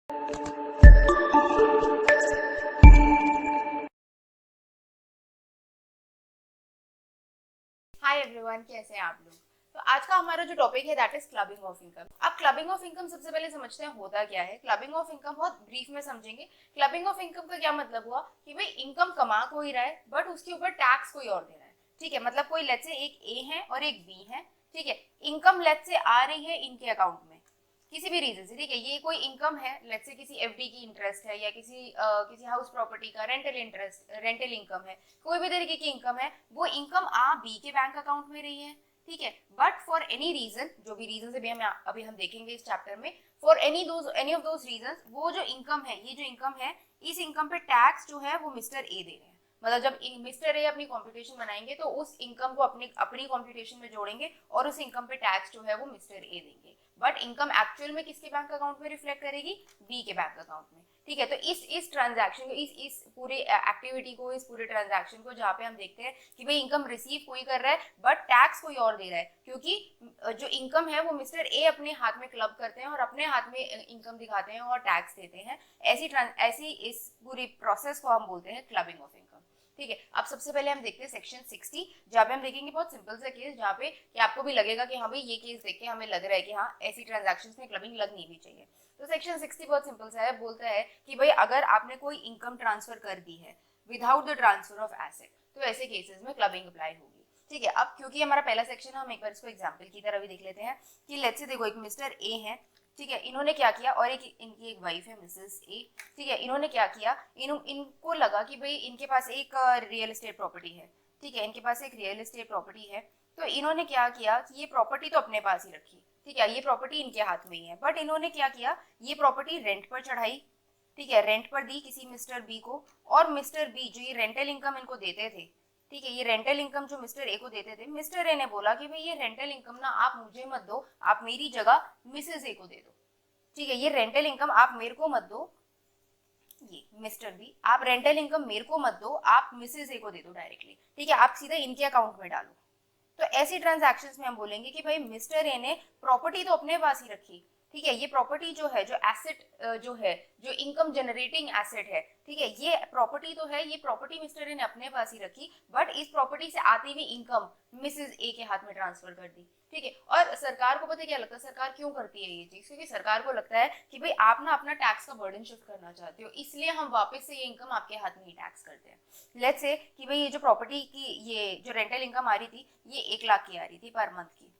Hi everyone, कैसे हैं आप लोग। तो आज का हमारा जो टॉपिक है that is clubbing of income. अब क्लबिंग ऑफ इनकम सबसे पहले समझते हैं होता क्या है। क्लबिंग ऑफ इनकम बहुत ब्रीफ में समझेंगे। क्लबिंग ऑफ इनकम का क्या मतलब हुआ कि भाई इनकम कमा कोई रहा है बट उसके ऊपर टैक्स कोई और दे रहा है। ठीक है, मतलब कोई लेट्स से एक ए है और एक बी है। ठीक है, इनकम लेट्स से आ रही है इनके अकाउंट में किसी भी रीजन से। ठीक है, ये कोई इनकम है, लेट्स से किसी एफडी की इंटरेस्ट है या किसी हाउस प्रॉपर्टी का रेंटल इंटरेस्ट, रेंटल इनकम है, कोई भी तरीके की इनकम है। वो इनकम आ बी के बैंक अकाउंट में रही है। ठीक है, बट फॉर एनी रीजन, जो भी रीजन भी हम देखेंगे इस चैप्टर में, for any of those reason, वो जो इनकम है, ये जो इनकम है, इस इनकम पे टैक्स जो है वो मिस्टर ए दे रहे हैं। मतलब जब मिस्टर ए अपनी कॉम्पिटिशन बनाएंगे तो उस इनकम को अपनी अपनी कॉम्पिटिशन में जोड़ेंगे और उस इनकम पे टैक्स जो है वो मिस्टर ए देंगे। बट इनकम एक्चुअल में किसके बैंक अकाउंट में रिफ्लेक्ट करेगी? बी के बैंक अकाउंट में। ठीक है, तो इस ट्रांजैक्शन को, इस पूरे एक्टिविटी को, इस पूरे ट्रांजैक्शन को जहाँ पे हम देखते हैं कि भाई इनकम रिसीव कोई कर रहा है बट टैक्स कोई और दे रहा है, क्योंकि जो इनकम है वो मिस्टर ए अपने हाथ में क्लब करते हैं और अपने हाथ में इनकम दिखाते हैं और टैक्स देते हैं। ऐसी इस पूरी प्रोसेस को हम बोलते हैं क्लबिंग ऑफ इनकम। ठीक है, अब सबसे पहले हम देखते हैं सेक्शन 60, जहाँ पे हम देखेंगे बहुत सिंपल सा केस, जहाँ पे कि आपको भी लगेगा कि हाँ भाई ये केस देख के हमें लग रहा है कि हाँ ऐसी ट्रांजैक्शंस में क्लबिंग लगनी भी चाहिए। तो सेक्शन 60 बहुत सिंपल सा है, बोलता है कि भाई अगर आपने कोई इनकम ट्रांसफर कर दी है without the transfer of asset, तो ऐसे केसेस में क्लबिंग अप्लाई होगी। ठीक है, अब क्योंकि हमारा पहला सेक्शन, हम एक बार इसको एग्जाम्पल की तरह भी देख लेते हैं कि लेट्स से देखो एक मिस्टर ए है। ठीक है, इन्होंने क्या किया, और इनकी एक वाइफ है मिसेस ए। ठीक है, इन्होंने क्या किया, इनको लगा कि भाई इनके पास एक रियल एस्टेट प्रॉपर्टी है। ठीक है, इनके पास एक रियल एस्टेट प्रॉपर्टी है, तो इन्होंने क्या किया कि ये प्रॉपर्टी तो अपने पास ही रखी। ठीक है, ये प्रॉपर्टी इनके हाथ में ही है, बट इन्होंने क्या किया, ये प्रॉपर्टी रेंट पर चढ़ाई। ठीक है, रेंट पर दी किसी मिस्टर बी को, और मिस्टर बी जो ये रेंटल इनकम इनको देते थे, ठीक है, ये रेंटल इनकम जो मिस्टर ए को देते थे, मिस्टर ए ने बोला कि भाई ये रेंटल इनकम ना आप मुझे मत दो, आप मेरी जगह मिसेज ए को दे दो। ठीक है, ये रेंटल इनकम आप मेरे को मत दो, ये मिस्टर बी, आप रेंटल इनकम मेरे को मत दो, आप मिसेज ए को दे दो डायरेक्टली। ठीक है, आप सीधा इनके अकाउंट में डालो। तो ऐसी ट्रांजैक्शंस में हम बोलेंगे कि भाई मिस्टर ए ने प्रॉपर्टी तो अपने पास ही रखी। ठीक है, ये प्रॉपर्टी जो है, जो एसेट जो है, जो इनकम जनरेटिंग एसेट है, ठीक है, ये प्रॉपर्टी तो है, ये प्रॉपर्टी मिस्टर ए ने अपने पास ही रखी, बट इस प्रॉपर्टी से आती हुई इनकम मिसेज ए के हाथ में ट्रांसफर कर दी। ठीक है, और सरकार को पता है क्या लगता है, सरकार क्यों करती है ये चीज, क्योंकि सरकार को लगता है कि भाई आप ना अपना टैक्स का बर्डन शिफ्ट करना चाहते हो, इसलिए हम वापस से ये इनकम आपके हाथ में ही टैक्स करते हैं। लेट्स से कि भाई ये जो प्रॉपर्टी की, ये जो रेंटल इनकम आ रही थी, ये 1 लाख की आ रही थी पर मंथ की।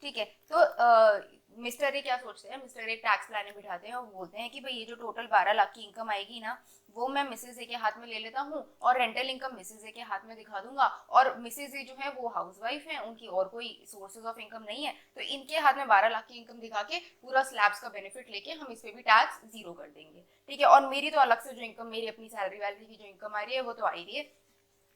ठीक है, तो मिस्टर ए क्या सोचते हैं, मिस्टर ए टैक्स प्लानिंग बिठाते हैं और बोलते हैं कि भाई ये जो टोटल 12 लाख की इनकम आएगी ना, वो मैं मिसेज ए के हाथ में ले लेता हूँ और रेंटल इनकम मिसेज ए के हाथ में दिखा दूंगा, और मिसेज ए जो है वो हाउसवाइफ है, उनकी और कोई सोर्सेज ऑफ इनकम नहीं है, तो इनके हाथ में 12 लाख की इनकम दिखा के पूरा स्लैब्स का बेनिफिट लेके हम इस पे भी टैक्स जीरो कर देंगे। ठीक है, और मेरी तो अलग से जो इनकम, मेरी अपनी सैलरी वैलरी की जो इनकम आ रही है वो तो आ ही रही है,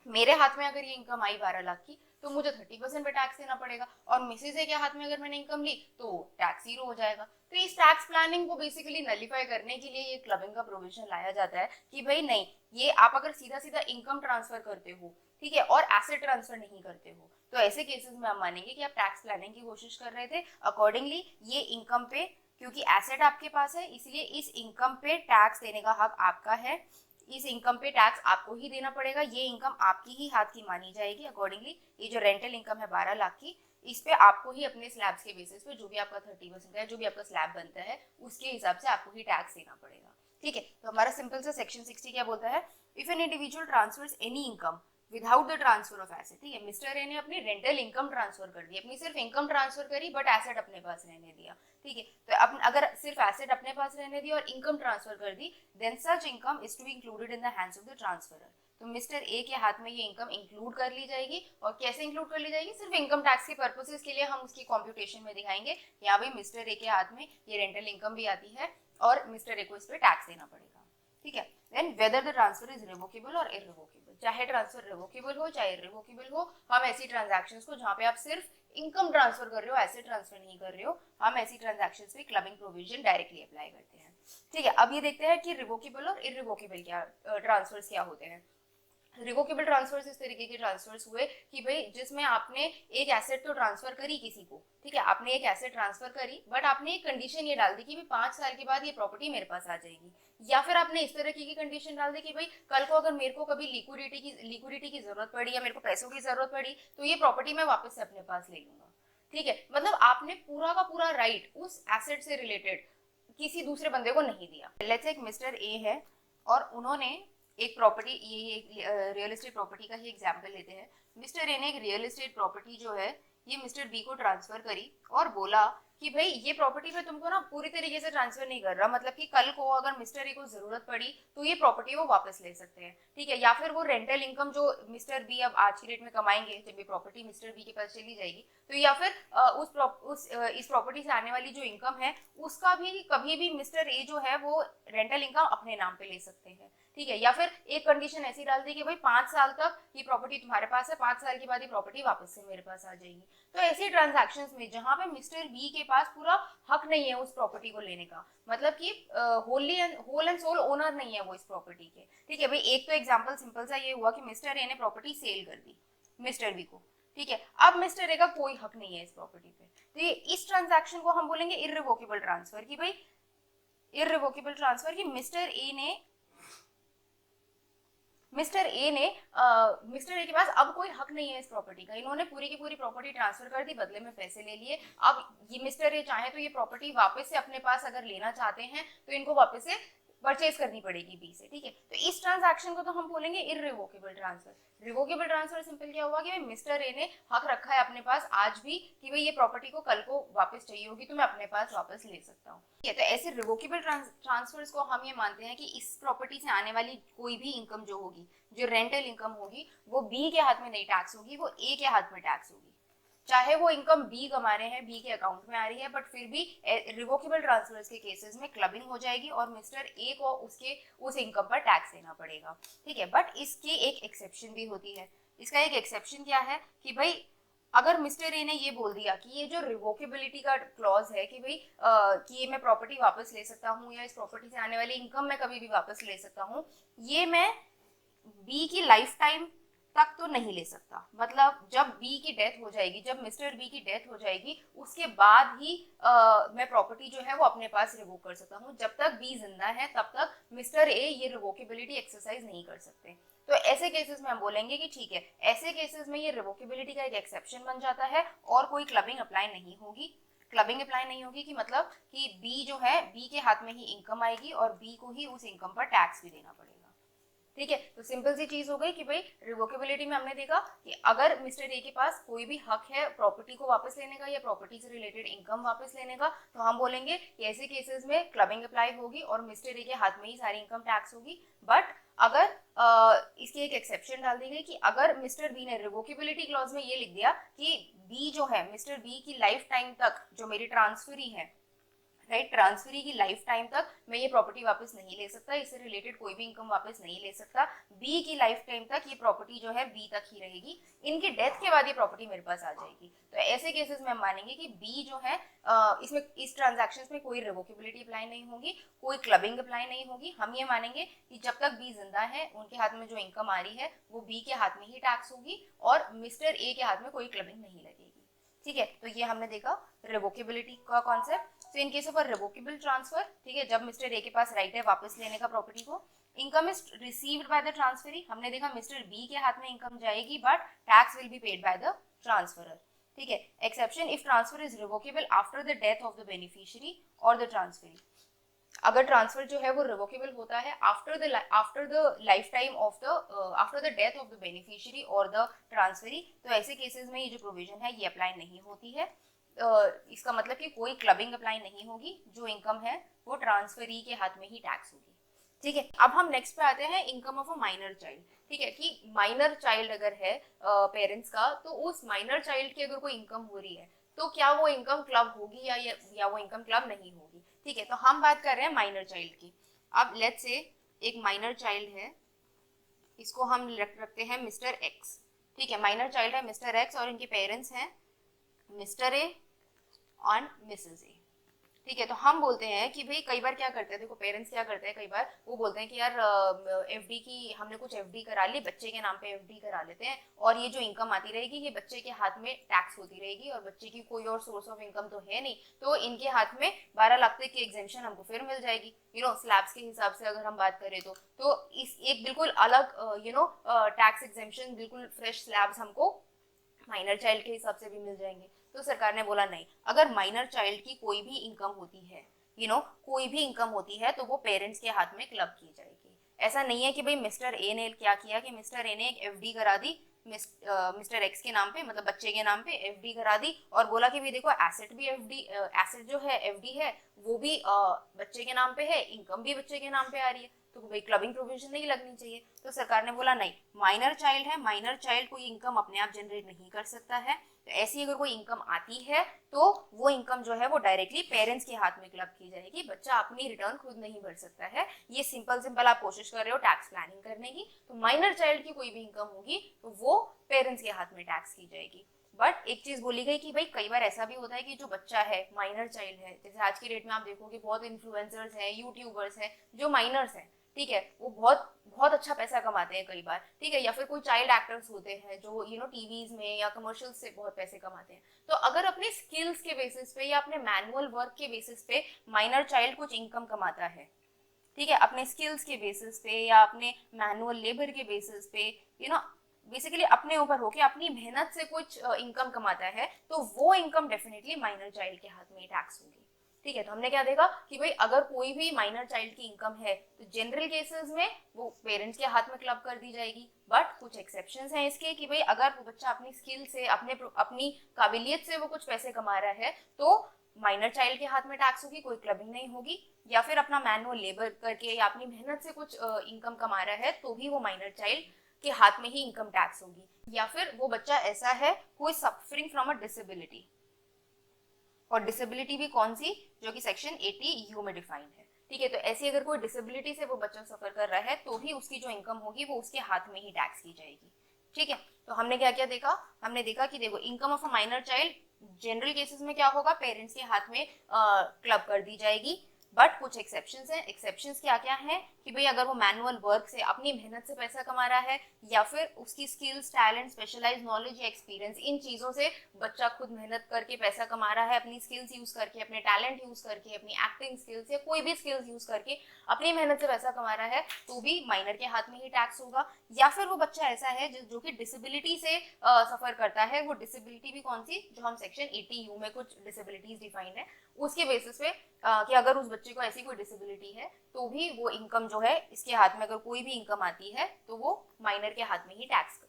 मेरे हाथ में अगर ये इनकम आई 12 लाख की, तो मुझे 30% पे टैक्स देना पड़ेगा, और मिसेज ए के हाथ में अगर मैंने इनकम ली तो टैक्स जीरो हो जाएगा। तो इस टैक्स प्लानिंग को बेसिकली नलीफाई करने के लिए ये क्लबिंग का प्रोविजन लाया जाता है कि भाई नहीं, ये आप अगर सीधा सीधा इनकम ट्रांसफर करते हो, ठीक है, और एसेट ट्रांसफर नहीं करते हो, तो ऐसे केसेस में हम मानेंगे कि आप टैक्स प्लानिंग की कोशिश कर रहे थे। अकॉर्डिंगली ये इनकम पे, क्योंकि एसेट आपके पास है, इसलिए इस इनकम पे टैक्स देने का हक आपका है, इस इनकम पे टैक्स आपको ही देना पड़ेगा, ये इनकम आपकी ही हाथ की मानी जाएगी। अकॉर्डिंगली ये जो रेंटल इनकम है 12 लाख की, इस पे आपको ही अपने स्लैब्स के बेसिस पे, जो भी आपका 30% है, जो भी आपका स्लैब बनता है, उसके हिसाब से आपको ही टैक्स देना पड़ेगा। ठीक है, तो हमारा सिंपल सा सेक्शन 60 क्या बोलता है, if an individual transfers any income without the transfer of asset. ठीक है, मिस्टर ए ने अपनी रेंटल इनकम ट्रांसफर कर दी, अपनी सिर्फ इनकम ट्रांसफर करी बट एसेट अपने पास रहने दिया। ठीक है, तो अब अगर सिर्फ एसेट अपने पास रहने दी और इनकम ट्रांसफर कर दी, then such income is to be included in the hands of the transferor. तो मिस्टर ए के हाथ में ये इनकम इंक्लूड कर ली जाएगी, और कैसे इंक्लूड कर ली जाएगी, सिर्फ इनकम टैक्स के पर्पसेस के लिए हम उसकी कॉम्प्यूटेशन में दिखाएंगे, यहाँ भाई मिस्टर ए के हाथ में ये रेंटल इनकम भी आती है और मिस्टर ए को इस पर टैक्स देना पड़ेगा। ठीक है, then whether the transfer is revocable और इररिवोकेबल, चाहे ट्रांसफर रिवोकेबल हो चाहे इररिवोकेबल हो, हम ऐसी ट्रांजैक्शंस को जहाँ पे आप सिर्फ इनकम ट्रांसफर कर रहे हो, एसेट ट्रांसफर नहीं कर रहे हो, हम ऐसी ट्रांजैक्शंस पे क्लबिंग प्रोविजन डायरेक्टली अप्लाई करते हैं। ठीक है, अब ये देखते हैं कि रिवोकेबल और इररिवोकेबल क्या ट्रांसफर्स क्या होते हैं। रिवोकेबल ट्रांसफर्स इस तरीके के ट्रांसफर्स हुए कि भाई जिसमें आपने एक एसेट तो ट्रांसफर करी किसी को, ठीक है, आपने एक एसेट ट्रांसफर करी, बट आपने एक कंडीशन ये डाल दी कि भाई 5 साल के बाद ये प्रॉपर्टी मेरे पास आ जाएगी, या फिर आपने इस तरह की कंडीशन डाल दी कि भाई कल को अगर मेरे को कभी लिक्विडिटी की जरूरत पड़ी या मेरे को पैसों की जरूरत पड़ी तो ये प्रॉपर्टी मैं वापस से अपने पास ले लूंगा, ठीक है। मतलब आपने पूरा का पूरा राइट उस एसेट से रिलेटेड किसी दूसरे बंदे को नहीं दिया। लेट्स से एक मिस्टर ए है और उन्होंने एक प्रॉपर्टी, ये एक रियल एस्टेट प्रॉपर्टी का ही एग्जांपल लेते हैं। मिस्टर ए ने एक रियल एस्टेट प्रॉपर्टी जो है ये मिस्टर बी को ट्रांसफर करी और बोला कि भाई ये प्रॉपर्टी मैं तुमको ना पूरी तरीके से ट्रांसफर नहीं कर रहा, मतलब कि कल को अगर मिस्टर ए को जरूरत पड़ी तो ये प्रॉपर्टी वो वापस ले सकते हैं, ठीक है। या फिर वो रेंटल इनकम जो मिस्टर बी अब आज की डेट में कमाएंगे जब ये प्रॉपर्टी मिस्टर बी के पास चली जाएगी, तो या फिर इस प्रॉपर्टी से आने वाली जो इनकम है उसका भी कभी भी मिस्टर ए जो है वो रेंटल इनकम अपने नाम पे ले सकते हैं, ठीक है। या फिर एक कंडीशन ऐसी डाल दी कि भाई 5 साल तक ये प्रॉपर्टी तुम्हारे पास है, 5 साल के बाद ये प्रॉपर्टी वापस से मेरे पास आ जाएगी। तो ऐसे ट्रांजैक्शंस में जहां पे मिस्टर बी के पास पूरा हक नहीं है उस प्रॉपर्टी को लेने का, मतलब कि होल एंड सोल ओनर नहीं है वो इस प्रॉपर्टी के, ठीक है भाई। एक तो एग्जांपल सिंपल सा ये हुआ कि मिस्टर ए ने प्रॉपर्टी सेल कर दी मिस्टर बी को, ठीक है। अब मिस्टर ए का कोई हक नहीं है इस प्रॉपर्टी पे, तो ये इस ट्रांजैक्शन को हम बोलेंगे इररिवोकेबल ट्रांसफर, कि भाई इररिवोकेबल ट्रांसफर कि मिस्टर ए के पास अब कोई हक नहीं है इस प्रॉपर्टी का, इन्होंने पूरी की पूरी प्रॉपर्टी ट्रांसफर कर दी, बदले में पैसे ले लिए। अब ये मिस्टर ए चाहे तो ये प्रॉपर्टी वापस से अपने पास अगर लेना चाहते हैं तो इनको वापस से परचेज करनी पड़ेगी बी से, ठीक है। तो इस ट्रांजैक्शन को तो हम बोलेंगे irrevocable transfer. Revocable transfer simple क्या हुआ कि भाई मिस्टर ए ने हक रखा है अपने पास आज भी कि भाई ये प्रॉपर्टी को कल को वापस चाहिए होगी तो मैं अपने पास वापस ले सकता हूँ, ठीक है। तो ऐसे रिवोकेबल ट्रांसफर्स को हम ये मानते हैं कि इस प्रॉपर्टी से आने वाली कोई भी इनकम जो होगी, जो रेंटल इनकम होगी, वो बी के हाथ में नहीं टैक्स होगी, वो ए के हाथ में टैक्स होगी। चाहे वो इनकम बी कमा रहे हैं, बी के अकाउंट में आ रही है, बट फिर भी रिवोकेबल ट्रांसफर्स के केसेस में क्लबिंग हो जाएगी और मिस्टर ए को उसके उस इनकम पर टैक्स देना पड़ेगा, ठीक है। बट इसकी एक एक्सेप्शन भी होती है। इसका एक एक्सेप्शन क्या है कि भाई अगर मिस्टर ए ने ये बोल दिया कि ये जो रिवोकेबिलिटी का क्लॉज है कि भाई कि ये मैं प्रॉपर्टी वापस ले सकता हूँ या इस प्रॉपर्टी से आने वाली इनकम मैं कभी भी वापस ले सकता हूँ, ये मैं बी की लाइफ टाइम तक तो नहीं ले सकता, मतलब जब बी की डेथ हो जाएगी, जब मिस्टर बी की डेथ हो जाएगी उसके बाद ही मैं प्रॉपर्टी जो है वो अपने पास रिवोक कर सकता हूँ। जब तक बी जिंदा है तब तक मिस्टर ए ये रिवोकेबिलिटी एक्सरसाइज नहीं कर सकते। तो ऐसे केसेस में हम बोलेंगे कि ठीक है, ऐसे केसेस में ये रिवोकेबिलिटी का एक एक्सेप्शन बन जाता है और कोई क्लबिंग अप्लाई नहीं होगी। क्लबिंग अप्लाई नहीं होगी कि मतलब कि बी जो है, बी के हाथ में ही इनकम आएगी और बी को ही उस इनकम पर टैक्स भी देना पड़ेगा, ठीक है। तो सिंपल सी चीज हो गई कि भाई रिवोकेबिलिटी में हमने देखा कि अगर मिस्टर ए के पास कोई भी हक है प्रॉपर्टी को वापस लेने का या प्रॉपर्टी से रिलेटेड इनकम वापस लेने का, तो हम बोलेंगे कि ऐसे केसेस में क्लबिंग अप्लाई होगी और मिस्टर ए के हाथ में ही सारी इनकम टैक्स होगी। बट अगर इसकी एक एक्सेप्शन डाल दी गई कि अगर मिस्टर बी ने रिवोकेबिलिटी क्लॉज में ये लिख दिया कि बी जो है, मिस्टर बी की लाइफ टाइम तक जो मेरी ट्रांसफरी है, राइट, ट्रांसफरी की लाइफ टाइम तक मैं ये प्रॉपर्टी वापस नहीं ले सकता, इससे रिलेटेड कोई भी इनकम वापस नहीं ले सकता, बी की लाइफ टाइम तक ये प्रॉपर्टी जो है बी तक ही रहेगी, इनकी डेथ के बाद ये प्रॉपर्टी मेरे पास आ जाएगी। तो ऐसे केसेस में हम मानेंगे कि बी जो है इसमें इस ट्रांजैक्शंस में कोई रिवोकेबिलिटी अप्लाई नहीं होगी, कोई क्लबिंग अप्लाई नहीं होगी। हम ये मानेंगे कि जब तक बी जिंदा है उनके हाथ में जो इनकम आ रही है वो बी के हाथ में ही टैक्स होगी और मिस्टर ए के हाथ में कोई क्लबिंग नहीं लगेगी, ठीक है। तो ये हमने देखा रिवोकेबिलिटी का कॉन्सेप्ट। तो in case of a revocable transfer, ठीक है, जब मिस्टर ए के पास राइट है वापस लेने का प्रॉपर्टी को, income is received bye the transferee, हमने देखा मिस्टर बी के हाथ में इनकम जाएगी but tax will be paid by the transferor, ठीक है। Exception, if transfer is revocable after the death of the beneficiary और द ट्रांसफरी, अगर ट्रांसफर जो है वो रिवोकेबल होता है after the life time of the after the death of the beneficiary और द ट्रांसफरी, तो ऐसे केसेस में ये जो प्रोविजन है ये अप्लाई नहीं होती है। इसका मतलब कि कोई क्लबिंग अप्लाई नहीं होगी, जो इनकम है वो ट्रांसफरी के हाथ में ही टैक्स होगी, ठीक है। अब हम नेक्स्ट पे आते हैं income of a minor child, ठीक है, कि माइनर चाइल्ड अगर है पेरेंट्स का, तो उस माइनर चाइल्ड की अगर कोई इनकम हो रही है तो क्या वो इनकम क्लब होगी या वो इनकम क्लब नहीं होगी, ठीक है। तो हम बात कर रहे हैं माइनर चाइल्ड की। अब लेट्स से एक माइनर चाइल्ड है, इसको हम रखते हैं मिस्टर एक्स, ठीक है। माइनर चाइल्ड है मिस्टर एक्स और इनके पेरेंट्स हैं मिस्टर ए और मिसेस ए, ठीक है, तो हम बोलते हैं कि भाई कई बार क्या करते हैं, देखो पेरेंट्स क्या करते हैं, कई बार वो बोलते हैं कि यार एफडी की हमने कुछ एफडी करा ली, बच्चे के नाम पे एफडी करा लेते हैं, और ये जो इनकम आती रहेगी ये बच्चे के हाथ में टैक्स होती रहेगी, और बच्चे की कोई और सोर्स ऑफ इनकम तो है नहीं, तो इनके हाथ में 12 लाख तक की एग्जेम्पशन हमको फिर मिल जाएगी, स्लैब्स के हिसाब से अगर हम बात करें तो इस एक बिल्कुल अलग टैक्स एग्जेम्पशन, बिल्कुल फ्रेश स्लैब्स हमको माइनर चाइल्ड के हिसाब से भी मिल जाएंगे। तो सरकार ने बोला नहीं, अगर माइनर चाइल्ड की कोई भी इनकम होती है, कोई भी इनकम होती है, तो वो पेरेंट्स के हाथ में क्लब की जाएगी। ऐसा नहीं है कि भाई मिस्टर ए ने क्या किया कि मिस्टर ए ने एक एफडी करा दी मिस्टर एक्स के नाम पे, मतलब बच्चे के नाम पे एफडी करा दी, और बोला कि भाई देखो एसेट भी एफडी, एसेट जो है एफडी है वो भी बच्चे के नाम पे है, इनकम भी बच्चे के नाम पे आ रही है, तो भाई क्लबिंग प्रोविजन नहीं लगनी चाहिए। तो सरकार ने बोला नहीं, माइनर चाइल्ड है, माइनर चाइल्ड कोई इनकम अपने आप जनरेट नहीं कर सकता है, तो ऐसी अगर कोई इनकम आती है तो वो इनकम जो है वो डायरेक्टली पेरेंट्स के हाथ में क्लब की जाएगी, बच्चा अपनी रिटर्न खुद नहीं भर सकता है। ये सिंपल आप कोशिश कर रहे हो टैक्स प्लानिंग करने की, तो माइनर चाइल्ड की कोई भी इनकम होगी तो वो पेरेंट्स के हाथ में टैक्स की जाएगी। बट एक चीज बोली गई कि भाई कई बार ऐसा भी होता है कि जो बच्चा है माइनर चाइल्ड है, जैसे आज की डेट में आप देखोगे बहुत इन्फ्लुएंसर्स हैं, यूट्यूबर्स हैं जो माइनर्स हैं, ठीक है, वो बहुत बहुत अच्छा पैसा कमाते हैं कई बार, ठीक है, या फिर कोई चाइल्ड एक्टर्स होते हैं जो टीवीज में या कमर्शियल्स से बहुत पैसे कमाते हैं। तो अगर अपने स्किल्स के बेसिस पे या अपने मैनुअल वर्क के बेसिस पे माइनर चाइल्ड कुछ इनकम कमाता है, ठीक है, अपने स्किल्स के बेसिस पे या अपने मैनुअल लेबर के बेसिस पे, बेसिकली अपने ऊपर होके अपनी मेहनत से कुछ इनकम कमाता है, तो वो इनकम डेफिनेटली माइनर चाइल्ड के हाथ में टैक्स होगी। ठीक है, तो हमने क्या देखा कि भाई अगर कोई भी माइनर चाइल्ड की इनकम है तो जनरल केसेस में वो पेरेंट्स के हाथ में क्लब कर दी जाएगी, बट कुछ एक्सेप्शंस हैं इसके कि भाई अगर वो बच्चा अपनी स्किल से अपनी काबिलियत से वो कुछ पैसे कमा रहा है तो माइनर चाइल्ड के हाथ में टैक्स होगी, कोई क्लबिंग नहीं होगी, या फिर अपना मैनुअल लेबर करके या अपनी मेहनत से कुछ इनकम कमा रहा है तो भी वो माइनर चाइल्ड के हाथ में ही इनकम टैक्स होगी, या फिर वो बच्चा ऐसा है who is suffering from a disability, और डिसेबिलिटी भी कौन सी, जो कि सेक्शन 80 यू में डिफाइंड है। ठीक है, तो ऐसी अगर कोई डिसेबिलिटी से वो बच्चा सफर कर रहा है तो भी उसकी जो इनकम होगी वो उसके हाथ में ही टैक्स की जाएगी। ठीक है, तो हमने क्या क्या देखा, हमने देखा कि देखो income of a minor child general cases में क्या होगा, पेरेंट्स के हाथ में क्लब कर दी जाएगी, बट कुछ एक्सेप्शंस हैं। एक्सेप्शंस क्या क्या है कि भाई अगर वो मैनुअल वर्क से अपनी मेहनत से पैसा कमा रहा है, या फिर उसकी स्किल्स, टैलेंट, स्पेशलाइज नॉलेज या एक्सपीरियंस, इन चीजों से बच्चा खुद मेहनत करके पैसा कमा रहा है, अपनी स्किल्स यूज करके, अपने टैलेंट यूज करके, अपनी एक्टिंग स्किल्स या कोई भी स्किल्स यूज करके अपनी मेहनत से पैसा कमा रहा है, तो भी माइनर के हाथ में ही टैक्स होगा। या फिर वो बच्चा ऐसा है जो कि डिसेबिलिटी से सफर करता है, वो डिसेबिलिटी भी कौन सी, जो हम सेक्शन 80 यू में कुछ डिसेबिलिटीज डिफाइंड है उसके बेसिस पे कि अगर उस बच्चे को ऐसी कोई डिसेबिलिटी है तो भी वो इनकम जो है इसके हाथ में, अगर कोई भी इनकम आती है तो वो माइनर के हाथ में ही टैक्स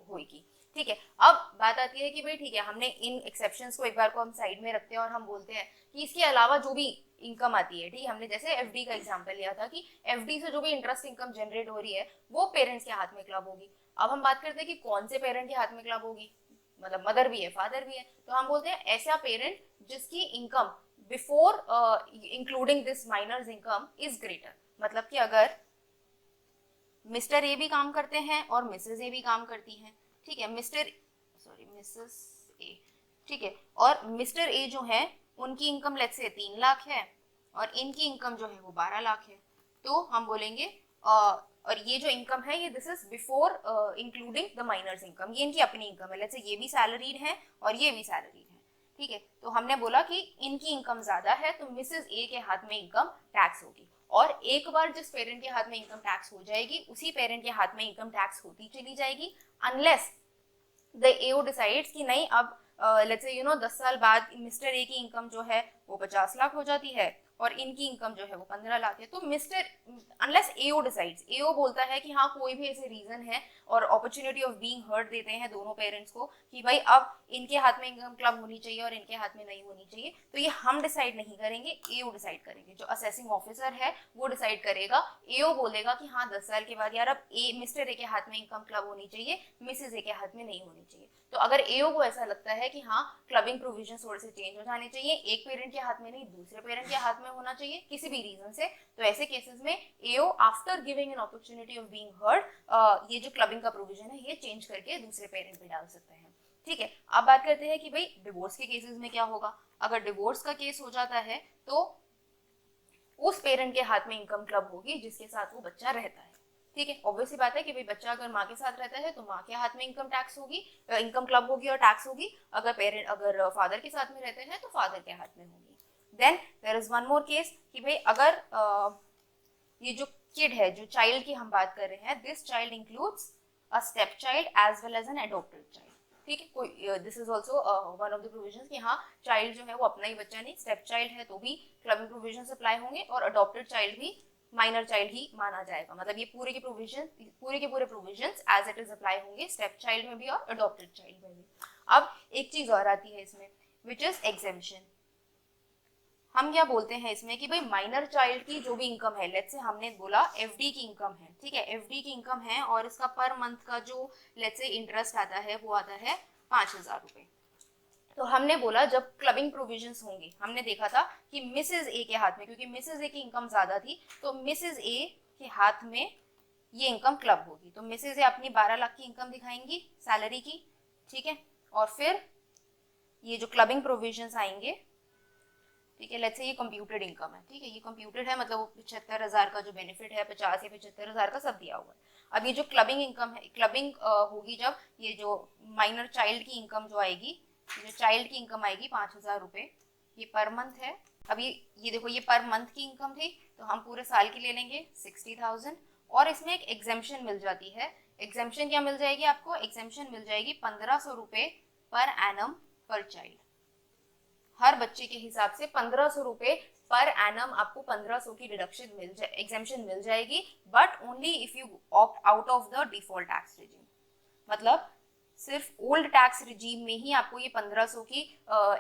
होगी। ठीक है, अब बात आती है कि भाई ठीक है, हमने इन एक्सेप्शंस को एक बार को हम साइड में रखते हैं और हम बोलते हैं कि इसके अलावा जो भी इनकम आती है, ठीक है, हमने जैसे एफडी का एग्जांपल लिया था कि एफडी से जो भी इंटरेस्ट इनकम जनरेट हो रही है वो पेरेंट्स के हाथ में क्लब होगी। अब हम बात करते हैं कि कौन से पेरेंट के हाथ में क्लब होगी, मतलब मदर भी है, फादर भी है, तो हम बोलते हैं ऐसा पेरेंट जिसकी income before including this minor's income is greater, मतलब कि अगर मिस्टर ए भी काम करते हैं और मिसेस ए भी काम करती हैं, ठीक है, मिसेस ए, ठीक है, और मिस्टर ए जो है उनकी इनकम लेट्स से 3 लाख है और इनकी इनकम जो है वो 12 लाख है, तो हम बोलेंगे और ये जो इनकम है ये this is before including the minor's income, ये इनकी अपनी इनकम है, लेट्स से ये भी सैलरीड है और ये भी सैलरीड है। ठीक है, तो हमने बोला कि इनकी इनकम ज्यादा है तो मिसेस ए के हाथ में इनकम टैक्स होगी, और एक बार जिस पेरेंट के हाथ में इनकम टैक्स हो जाएगी उसी पेरेंट के हाथ में इनकम टैक्स होती चली जाएगी, अनलेस द एओ डिसाइड्स कि नहीं अब लेट्स से 10 साल बाद मिस्टर ए की इनकम जो है वो 50 लाख हो जाती है और इनकी इनकम जो है वो 15 लाख है, तो मिस्टर अनलेस एओ डिसाइड्स, एओ बोलता है कि हाँ कोई भी ऐसे रीजन है और अपॉर्चुनिटी ऑफ बीइंग हर्ट देते हैं दोनों पेरेंट्स को कि भाई अब इनके हाथ में इनकम क्लब होनी चाहिए और इनके हाथ में नहीं होनी चाहिए, तो ये हम डिसाइड नहीं करेंगे, एओ डिसाइड करेंगे, जो असेसिंग ऑफिसर है वो डिसाइड करेगा। एओ बोलेगा कि हाँ 10 साल के बाद यार अब मिस्टर ए के हाथ में इनकम क्लब होनी चाहिए, मिसेज ए के हाथ में नहीं होनी चाहिए। तो अगर एओ को ऐसा लगता है कि हाँ क्लबिंग प्रोविजन थोड़े से चेंज हो जाने चाहिए, एक पेरेंट के हाथ में नहीं दूसरे पेरेंट के हाथ में होना चाहिए किसी भी रीजन से, तो ऐसे केसेस में AO after giving an opportunity of being heard ये जो क्लबिंग का प्रोविजन है ये चेंज करके दूसरे पेरेंट पे डाल सकते हैं। ठीक है, अब बात करते हैं कि भाई डिवोर्स के केसेस में क्या होगा। अगर डिवोर्स का केस हो जाता है तो उस पेरेंट के हाथ में इनकम क्लब होगी जिसके साथ वो बच्चा रहता है। ठीक है, ऑब्वियस सी बात है कि भाई बच्चा अगर माँ के साथ रहता है तो माँ के हाथ में इनकम टैक्स होगी, इनकम क्लब होगी और टैक्स होगी। अगर फादर के साथ में रहते हैं तो फादर के हाथ में होगी। Then there is one more case कि भाई अगर ये जो किड है, जो चाइल्ड की हम बात कर रहे हैं, this child includes a step child as well as an adopted child. ठीक है, कोई this is also one of the provisions कि हाँ चाइल्ड जो है वो अपना ही बच्चा नहीं, स्टेप चाइल्ड है तो भी क्लबिंग प्रोविजंस अप्लाई होंगे, और अडॉप्टेड चाइल्ड भी माइनर चाइल्ड ही माना जाएगा। मतलब ये पूरे के पूरे provisions as it is apply होंगे स्टेप चाइल्ड में भी और अडॉप्टेड चाइल्ड में भी। अब एक चीज और आती है इसमें, विच इज एग्जेम्पशन। हम क्या बोलते हैं इसमें कि भाई माइनर चाइल्ड की जो भी इनकम है, लेट्स से हमने बोला एफडी की इनकम है, ठीक है, एफडी की इनकम है और इसका पर मंथ का जो लेट्स से इंटरेस्ट आता है वो आता है 5,000 रुपए। तो हमने बोला जब क्लबिंग प्रोविजंस होंगे, हमने देखा था कि मिसेज ए के हाथ में, क्योंकि मिसेज ए की इनकम ज्यादा थी तो मिसेज ए के हाथ में ये इनकम क्लब होगी। तो मिसेज ए अपनी 12 लाख की इनकम दिखाएंगी सैलरी की, ठीक है, और फिर ये जो क्लबिंग प्रोविजंस आएंगे, ठीक है, लेट्स से ये कंप्यूटेड इनकम है, ठीक है, ये कंप्यूटेड है, मतलब 75,000 का जो बेनिफिट है 50 या 75,000 का सब दिया हुआ है। अब ये जो क्लबिंग इनकम है, क्लबिंग होगी जब ये जो माइनर चाइल्ड की इनकम जो आएगी, जो चाइल्ड की इनकम आएगी 5,000 रुपए, ये पर मंथ है। अब ये देखो ये पर मंथ की इनकम थी तो हम पूरे साल की ले लेंगे 60,000, और इसमें एक एग्जेम्पशन मिल जाती है। एग्जेम्पशन क्या मिल जाएगी आपको? एग्जेम्पशन मिल जाएगी 1,500 रुपए पर एनम पर चाइल्ड। हर बच्चे के हिसाब से 1,500 रुपए पर एनम आपको 1,500 की डिडक्शन एग्जेम्पशन मिल जाएगी, but only if you opt out of the default tax regime. मतलब सिर्फ ओल्ड टैक्स रिजीम में ही आपको ये 1,500 की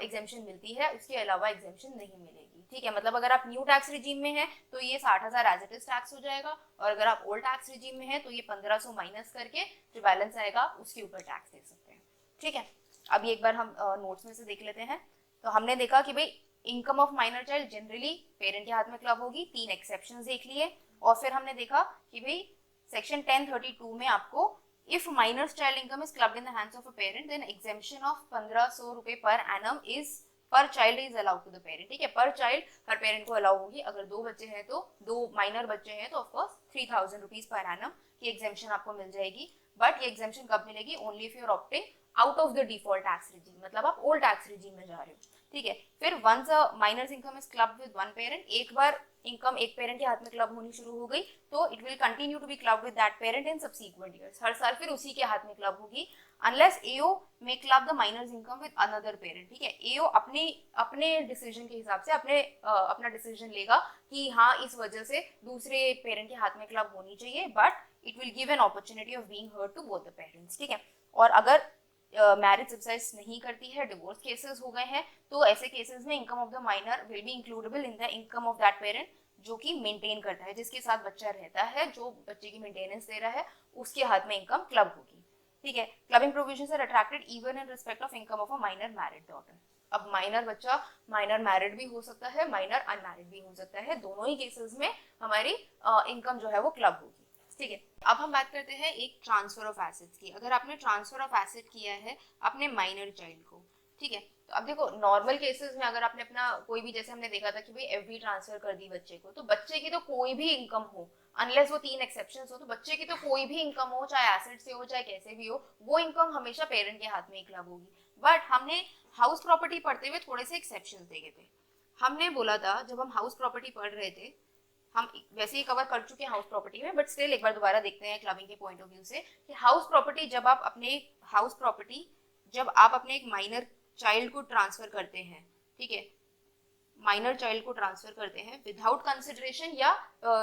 एग्जेम्पशन मिलती है, उसके अलावा एग्जेम्पशन नहीं मिलेगी। ठीक है, मतलब अगर आप न्यू टैक्स रिजीम में है तो ये 60,000 एज इट इज टैक्स हो जाएगा, और अगर आप ओल्ड टैक्स रिजीम में है तो ये 1,500 माइनस करके जो बैलेंस आएगा उसके ऊपर टैक्स दे सकते हैं। ठीक है, अभी एक बार हम नोट्स में से देख लेते हैं। तो हमने देखा कि भाई income of minor child generally parent के हाथ में क्लब होगी, 3 एक्सेप्शंस देख लिए, और फिर हमने देखा कि भाई सेक्शन 1032 में आपको if minor child income is clubbed in the hands of a parent then exemption of 1,500 रुपए per annum is per child is allowed to the parent. ठीक है, पर चाइल्ड हर पेरेंट को अलाउ होगी। अगर 2 बच्चे हैं तो 2 माइनर बच्चे हैं तो ऑफकोर्स 3,000 रुपीज पर एनम की एग्जेम्पशन आपको मिल जाएगी। बट ये एग्जेम्पशन कब मिलेगी? Only if you are opting out of the default tax regime, मतलब आप ओल्ड टैक्स रिजीम में जा रहे हो। ठीक है, फिर once a minor's income is clubbed with one parent, एक बार इनकम एक पेरेंट के हाथ में क्लब होनी शुरू हो गई तो it will continue to be club with that parent in subsequent years. हर साल फिर उसी के हाथ में क्लब होगी अनलेस एओ में club the minor's income with another parent. ठीक है, एओ अपने डिसीजन के हिसाब से अपना डिसीजन लेगा कि हाँ इस वजह से दूसरे पेरेंट के हाथ में क्लब होनी चाहिए, but it will give an opportunity of being heard to both the parents. ठीक है, और अगर मैरिज सब्साइज नहीं करती है, डिवोर्स केसेस हो गए हैं, तो ऐसे केसेस में income of the minor will be includable in the income of that parent जो कि मेंटेन करता है, जिसके साथ बच्चा रहता है, जो बच्चे की मेंटेनेंस दे रहा है, उसके हाथ में इनकम क्लब होगी। ठीक है, clubbing provisions are attracted even in respect of income of a minor married daughter. अब माइनर बच्चा माइनर मैरिड भी हो सकता है, माइनर अनमैरिड भी हो सकता है, दोनों ही केसेस में हमारी इनकम जो है वो क्लब होगी। ठीक है, अब हम बात करते हैं एक ट्रांसफर ऑफ एसेट्स की। अगर आपने ट्रांसफर ऑफ एसेट किया है अपने माइनर चाइल्ड को, ठीक है, तो अब देखो नॉर्मल केसेस में अगर आपने अपना कोई भी, जैसे हमने देखा था कि भाई एफडी ट्रांसफर कर दी बच्चे को, तो बच्चे की तो कोई भी इनकम हो, अनलेस वो 3 एक्सेप्शंस हो, तो बच्चे की तो कोई भी इनकम हो, चाहे एसेट से हो चाहे कैसे भी हो, वो इनकम हमेशा पेरेंट के हाथ में ही क्लब होगी। बट हमने हाउस प्रॉपर्टी पढ़ते हुए थोड़े से एक्सेप्शंस देखे थे। हमने बोला था जब हम हाउस प्रॉपर्टी पढ़ रहे थे, हम वैसे ही कवर कर चुके हैं हाउस प्रॉपर्टी में, बट स्टिल एक बार दोबारा देखते हैं क्लबिंग के पॉइंट ऑफ व्यू से कि हाउस प्रॉपर्टी जब आप अपने एक माइनर चाइल्ड को ट्रांसफर करते हैं, ठीक है, माइनर चाइल्ड को ट्रांसफर करते हैं विदाउट कंसिडरेशन या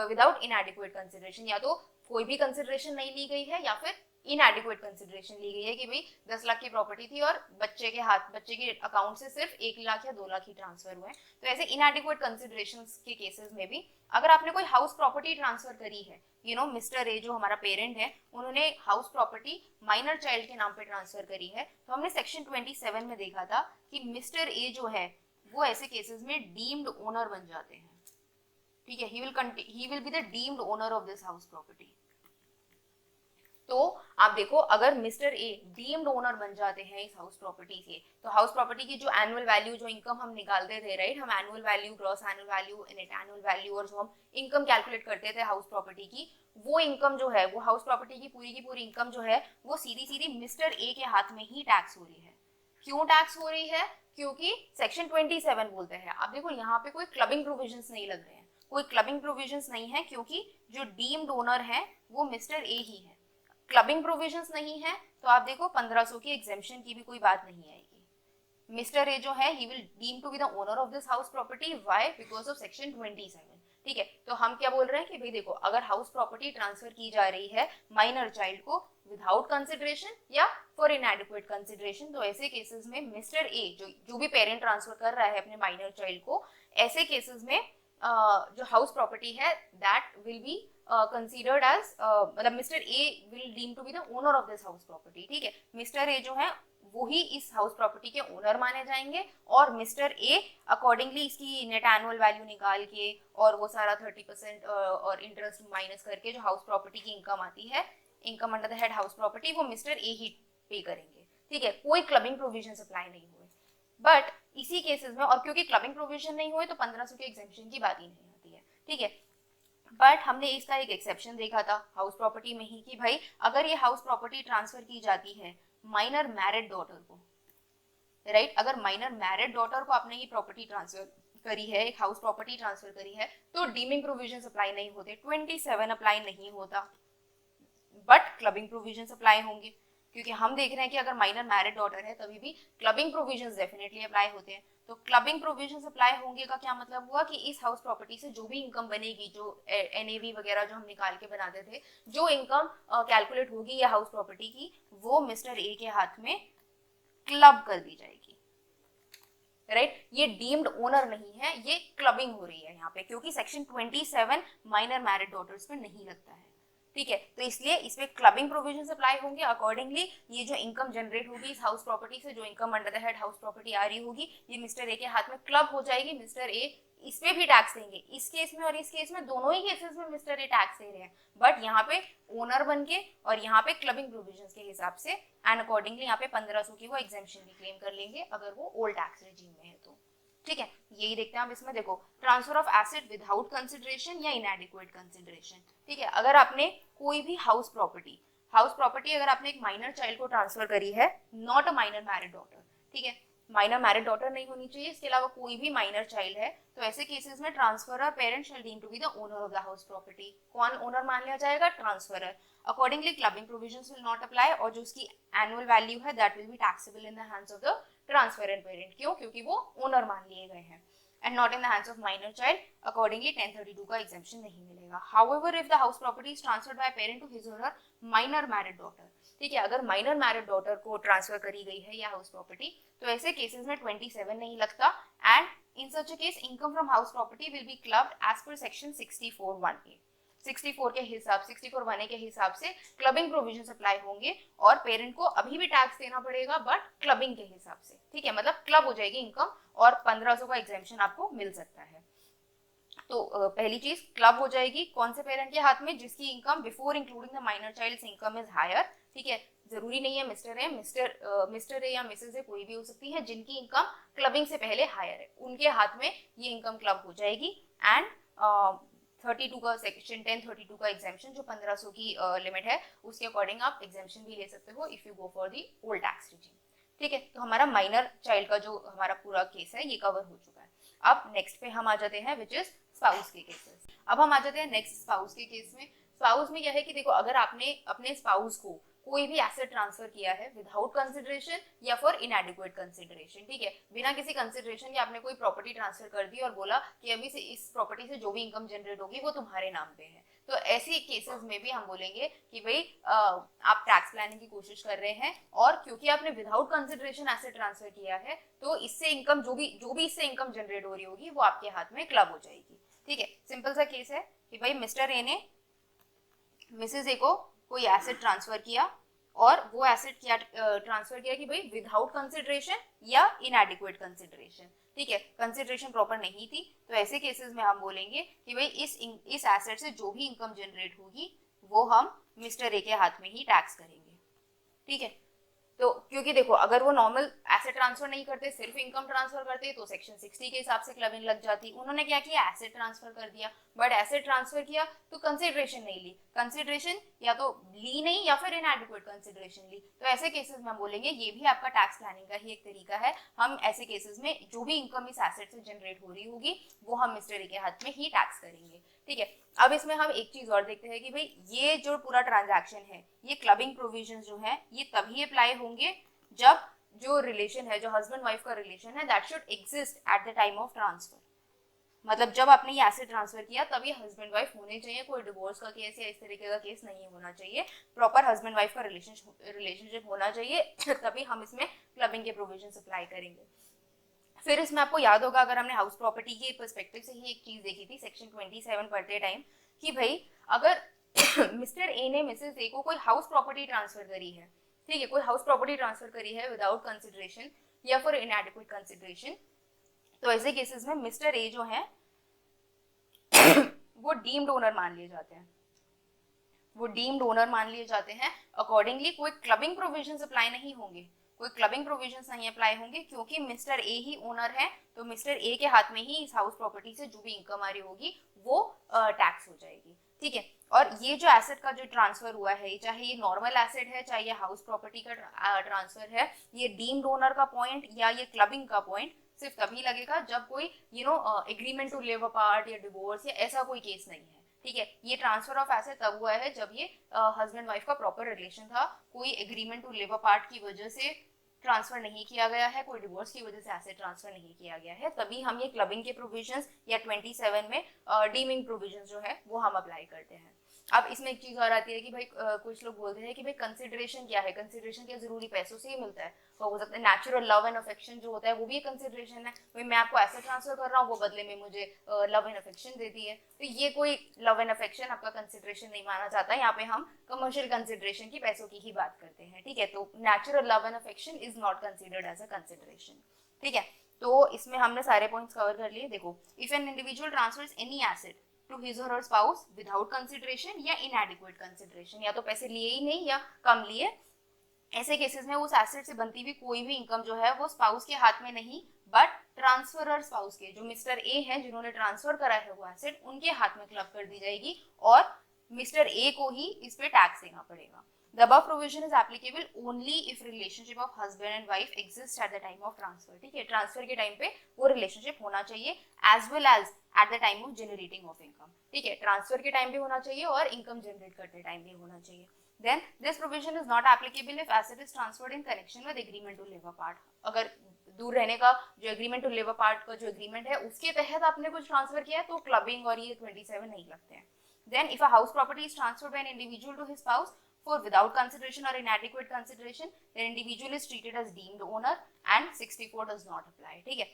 विदाउट इनएडिक्वेट कंसिडरेशन, या तो कोई भी कंसिडरेशन नहीं ली गई है या फिर इनएडिक्वेट कंसिडरेशन ली गई है कि भाई 10 लाख की प्रॉपर्टी थी और बच्चे के अकाउंट से सिर्फ 1 लाख या 2 लाख ही ट्रांसफर हुए। तो ऐसे इनएडिक्वेट कंसिडरेशन के केसेस में भी अगर आपने कोई हाउस प्रॉपर्टी ट्रांसफर करी है, मिस्टर ए जो हमारा पेरेंट है उन्होंने हाउस प्रॉपर्टी माइनर चाइल्ड के नाम पे ट्रांसफर करी है, तो हमने सेक्शन 27 में देखा था कि मिस्टर ए जो है वो ऐसे केसेस में डीम्ड ओनर बन जाते हैं। ठीक है, he will be the deemed owner of this house property. तो आप देखो, अगर मिस्टर ए डीम्ड ओनर बन जाते हैं इस हाउस प्रॉपर्टी के, तो हाउस प्रॉपर्टी की जो एनुअल वैल्यू, जो इनकम हम निकालते थे, राइट, हम annual value, gross annual value, net annual value, और जो हम इनकम कैलकुलेट करते थे हाउस प्रॉपर्टी की, वो इनकम जो है, वो हाउस प्रॉपर्टी की पूरी इनकम जो है, वो सीधी सीधी मिस्टर ए के हाथ में ही टैक्स हो रही है। क्यों टैक्स हो रही है? क्योंकि सेक्शन 27 बोलते हैं। आप देखो यहाँ पे कोई क्लबिंग प्रोविजंस नहीं लग रहे हैं, कोई क्लबिंग प्रोविजंस नहीं है, क्योंकि जो डीम्ड ओनर है वो मिस्टर ए ही है। क्लबिंग प्रोविजंस नहीं है, तो आप देखो 1500 की एग्जेम्पशन की भी कोई बात नहीं आएगी। मिस्टर ए जो है, he will deem to be the owner of this house property. Why? Because of section 27। ठीक है, तो हम क्या बोल रहे हैं कि भाई देखो, अगर हाउस प्रॉपर्टी ट्रांसफर की जा रही है माइनर चाइल्ड को विदाउट कंसिडरेशन या फॉर इनएडिक्वेट कंसिडरेशन, तो ऐसे केसेस में मिस्टर ए, जो भी पेरेंट ट्रांसफर कर रहा है अपने माइनर चाइल्ड को, ऐसे केसेस में जो हाउस प्रॉपर्टी है that will be considered as, मतलब mister A will deem to be the owner of this house property. ठीक है, मिस्टर ए जो है वो ही इस हाउस प्रॉपर्टी के ओनर माने जाएंगे, और मिस्टर ए अकॉर्डिंगली इसकी नेट एनुअल वैल्यू निकाल के और वो सारा 30% और इंटरेस्ट माइनस करके जो हाउस प्रॉपर्टी की इनकम आती है, income under the head house property, वो मिस्टर ए ही पे करेंगे। ठीक है, कोई क्लबिंग प्रोविजन अप्लाई नहीं हुए। बट इसी केसेस में, और क्योंकि क्लबिंग प्रोविजन नहीं हुए, तो 1500 के एग्जेम्पशन की बात ही नहीं आती है। ठीक है, बट हमने इसका एक एक्सेप्शन देखा था हाउस प्रॉपर्टी में ही, कि भाई अगर ये हाउस प्रॉपर्टी ट्रांसफर की जाती है माइनर मैरिड डॉटर को, राइट, अगर माइनर मैरिड डॉटर को आपने ये प्रॉपर्टी ट्रांसफर करी है, एक हाउस प्रॉपर्टी ट्रांसफर करी है, तो डीमिंग प्रोविजंस अप्लाई नहीं होते, 27 अप्लाई नहीं होता, बट क्लबिंग प्रोविजंस अप्लाई होंगे। क्योंकि हम देख रहे हैं कि अगर माइनर मैरिड डॉटर है तभी भी क्लबिंग प्रोविजंस डेफिनेटली अप्लाई होते हैं। तो क्लबिंग प्रोविजंस अप्लाई होंगे का क्या मतलब हुआ कि इस हाउस प्रॉपर्टी से जो भी इनकम बनेगी, जो एनएवी वगैरह जो हम निकाल के बनाते थे, जो इनकम कैलकुलेट होगी या हाउस प्रॉपर्टी की, वो मिस्टर ए के हाथ में क्लब कर दी जाएगी। राइट, ये डीम्ड ओनर नहीं है, ये क्लबिंग हो रही है यहाँ पे, क्योंकि सेक्शन 27 माइनर मैरिड डॉटर्स पे नहीं लगता है। ठीक है, तो इसलिए इसमें क्लबिंग प्रोविजंस अप्लाई होंगे। अकॉर्डिंगली ये जो इनकम जनरेट होगी इस हाउस प्रॉपर्टी से, जो income under the head house property आ रही होगी, ये मिस्टर ए के हाथ में क्लब हो जाएगी। मिस्टर ए इस पे भी टैक्स देंगे, इस केस में और इस केस में, दोनों ही केसेस में मिस्टर ए टैक्स दे रहे हैं, बट यहाँ पे ओनर बन के और यहाँ पे क्लबिंग प्रोविजंस के हिसाब से, एंड अकॉर्डिंगली यहाँ पे 1500 की वो एग्जेम्पशन भी क्लेम कर लेंगे अगर वो ओल्ड टैक्स रेजिम में है तो। ठीक है, यही देखते हैं अब इसमें। देखो, transfer of asset without consideration या इनएडिक्वेट कंसिडरेशन। ठीक है, अगर आपने कोई भी हाउस प्रॉपर्टी अगर आपने एक माइनर चाइल्ड को ट्रांसफर करी है, not a minor married daughter, ठीक है, माइनर मैरिड डॉटर नहीं होनी चाहिए, इसके अलावा कोई भी माइनर चाइल्ड है, तो ऐसे केसेस में transferor parent shall deem to be the owner of the house property. कौन ओनर मान लिया जाएगा? Transferor. Accordingly clubbing provisions will not apply, और जो उसकी एनुअल वैल्यू है that will be taxable in the hands of the transferant parent. क्यों? क्योंकि वो ओनर मान लिए गए हैं, and not in the hands of minor child. Accordingly 1032 का exemption नहीं मिलेगा। However, if the house property is transferred by a parent to his or her minor married daughter, ठीक है, अगर माइनर मैरिड डॉटर को ट्रांसफर करी गई है या हाउस प्रॉपर्टी, तो ऐसे केसेस में 27 नहीं लगता, and in such a case income from house property will be clubbed as per section 64(1)(a). 64 के हिसाब 64(1)(a) के हिसाब से क्लबिंग प्रोविजंस अप्लाई होंगे, और पेरेंट को अभी भी टैक्स देना पड़ेगा, बट क्लबिंग के हिसाब से। ठीक है, मतलब क्लब हो जाएगी इनकम, और 1500 का एग्जेम्पशन आपको मिल सकता है। तो पहली चीज, क्लब हो जाएगी कौन से पेरेंट के हाथ में? जिसकी income before including the minor child's income is higher. ठीक है, जरूरी नहीं है मिस्टर है, मिस्टर ए या मिसेज ए कोई भी हो सकती है, जिनकी इनकम क्लबिंग से पहले हायर है, उनके हाथ में ये इनकम क्लब हो जाएगी। एंड 32 का सेक्शन 1032 का एग्जेम्पशन, जो 1500 की लिमिट है, उसके अकॉर्डिंग आप एग्जेम्पशन भी ले सकते हो if you go for the old tax regime. ठीक है, तो हमारा माइनर चाइल्ड का जो हमारा पूरा केस है ये कवर हो चुका है। अब नेक्स्ट पे हम आ जाते हैं विच इज स्पाउस के केसेस। अब हम आ जाते हैं नेक्स्ट स्पाउस के केस में। स्पाउस में क्या है कि देखो, अगर आपने अपने स्पाउस को कोई भी एसेट ट्रांसफर किया है विदाउट कंसिडरेशन या फॉर इनएडिक्वेट कंसिडरेशन, ठीक है, बिना किसी कंसिडरेशन के आपने कोई प्रॉपर्टी ट्रांसफर कर दी और बोला कि अभी से इस प्रॉपर्टी से जो भी इनकम जनरेट होगी वो तुम्हारे नाम पे है, तो ऐसी केसेस में भी हम बोलेंगे कि भाई आप टैक्स प्लानिंग की कोशिश कर रहे हैं, और क्योंकि आपने विदाउट कंसिडरेशन एसेट ट्रांसफर किया है, तो इससे इनकम जो भी इससे इनकम जनरेट हो रही होगी वो आपके हाथ में क्लब हो जाएगी। ठीक है, सिंपल सा केस है कि भाई मिस्टर ए ने मिसेज ए को कोई एसेट ट्रांसफर किया, और वो एसेट किया ट्रांसफर किया कि भाई विदाउट कंसिडरेशन या इनएडिक्वेट कंसिडरेशन। ठीक है, कंसिडरेशन प्रॉपर नहीं थी, तो ऐसे केसेस में हम बोलेंगे कि भाई इस एसेट से जो भी इनकम जनरेट होगी वो हम मिस्टर ए के हाथ में ही टैक्स करेंगे, ठीक है। तो क्योंकि देखो अगर वो नॉर्मल एसेट ट्रांसफर नहीं करते, सिर्फ इनकम ट्रांसफर करते तो सेक्शन 60 के हिसाब से क्लबिंग लग जाती। उन्होंने क्या किया, एसेट ट्रांसफर कर दिया, बट एसेट ट्रांसफर किया तो कंसिडरेशन नहीं ली, कंसिडरेशन या तो ली नहीं या फिर इनएडिक्वेट कंसिडरेशन ली। तो ऐसे केसेस में बोलेंगे ये भी आपका टैक्स प्लानिंग का ही एक तरीका है। हम ऐसे केसेस में जो भी इनकम इस एसेट से जनरेट हो रही होगी वो हम मिस्टर ए के हाथ में ही टैक्स करेंगे, ठीक है। अब इसमें हम एक चीज और देखते हैं कि भाई ये जो पूरा ट्रांजैक्शन है, ये क्लबिंग प्रोविजन जो है ये तभी अप्लाई होंगे जब जो रिलेशन है, जो हस्बैंड वाइफ का रिलेशन है, that should exist at the time of transfer. मतलब जब आपने ये एसेट ट्रांसफर किया तब ये हस्बैंड वाइफ होने चाहिए, कोई डिवोर्स का केस या इस तरीके का केस नहीं होना चाहिए, प्रॉपर हस्बैंड वाइफ का रिलेशनशिप होना चाहिए, तभी हम इसमें क्लबिंग के प्रोविजन अप्लाई करेंगे। फिर इसमें आपको याद होगा, अगर हमने हाउस प्रॉपर्टी के पर्सपेक्टिव से ही एक चीज देखी थी सेक्शन 27 पढ़ते टाइम, कि भाई अगर मिस्टर ए ने मिसेस ए को कोई हाउस प्रॉपर्टी ट्रांसफर करी है, ठीक है, कोई हाउस प्रॉपर्टी ट्रांसफर करी है विदाउट कंसिडरेशन या फिर इनएडिक्वेट कंसिडरेशन, तो ऐसे केसेस में मिस्टर ए जो है वो डीम्ड ओनर मान लिए जाते हैं, वो डीम्ड ओनर मान लिए जाते हैं। अकॉर्डिंगली कोई क्लबिंग प्रोविजंस अप्लाई नहीं होंगे, कोई क्लबिंग प्रोविजंस नहीं अप्लाई होंगे, क्योंकि मिस्टर ए ही ओनर है, तो मिस्टर ए के हाथ में ही इस हाउस प्रॉपर्टी से जो भी इनकम आ रही होगी वो टैक्स हो जाएगी, ठीक है। और ये जो एसेट का जो ट्रांसफर हुआ है, चाहे ये नॉर्मल एसेट है चाहे ये हाउस प्रॉपर्टी का ट्रांसफर है, ये डीम्ड ओनर का पॉइंट या ये क्लबिंग का पॉइंट सिर्फ तभी लगेगा जब कोई एग्रीमेंट टू लिव अपार्ट या डिवोर्स या ऐसा कोई केस नहीं है, ठीक है। ये ट्रांसफर ऑफ एसेट तब हुआ है जब ये हस्बैंड वाइफ का प्रॉपर रिलेशन था, कोई एग्रीमेंट टू लिव अपार्ट की वजह से ट्रांसफर नहीं किया गया है, कोई डिवोर्स की वजह से एसेट ट्रांसफर नहीं किया गया है, तभी हम ये क्लबिंग के प्रोविजंस या 27 में डीमिंग प्रोविजंस जो है वो हम अप्लाई करते हैं। अब इसमें एक चीज और आती है कि भाई कुछ लोग बोलते हैं कि भाई कंसिडरेशन क्या है, कंसिडरेशन क्या जरूरी पैसों से ही मिलता है, तो हो सकता है नेचुरल लव एंड अफेक्शन जो होता है वो भी एक कंसिडरेशन है, भाई मैं आपको एसेट ट्रांसफर कर रहा हूँ, वो बदले में मुझे लव एंड अफेक्शन देती है, तो ये कोई लव एंड अफेक्शन आपका कंसिडरेशन नहीं माना जाता, यहाँ पे हम कमर्शियल कंसिडरेशन की, पैसों की ही बात करते हैं, ठीक है। तो natural love and affection is not considered as a consideration, ठीक है। तो इसमें हमने सारे पॉइंट्स कवर कर लिए। देखो, if an individual transfers any asset to his or her spouse without consideration या इनएडिक्वेट कंसिडरेशन, या तो पैसे लिए ही नहीं या कम लिए, ऐसे केसेस में उस एसेट से बनती हुई कोई भी इनकम जो है वो स्पाउस के हाथ में नहीं बट ट्रांसफरर स्पाउस के, जो मिस्टर ए है जिन्होंने ट्रांसफर करा है वो एसेट, उनके हाथ में क्लब कर दी जाएगी और मिस्टर ए को ही इस पे टैक्स देना पड़ेगा। The above provision is applicable only if relationship of husband and wife exists at the time of transfer, ठीक है। ट्रांसफर के टाइम पे वो रिलेशनशिप होना चाहिए as well as at the time of generating of income, ठीक है। Transfer के टाइम पे होना चाहिए और इनकम जनरेट करते टाइम पे होना चाहिए। Then this provision is not applicable if asset is transferred in connection with agreement to live apart। अगर दूर रहने का जो एग्रीमेंट टू लिव अपार्ट का जो एग्रीमेंट है उसके तहत आपने कुछ ट्रांसफर किया है तो क्लबिंग और ये 27 नहीं लगते हैं। Then if a house property is transferred by an individual to his spouse for without consideration or inadequate consideration, the individual is treated as deemed owner and 64 does not apply, ठीक है।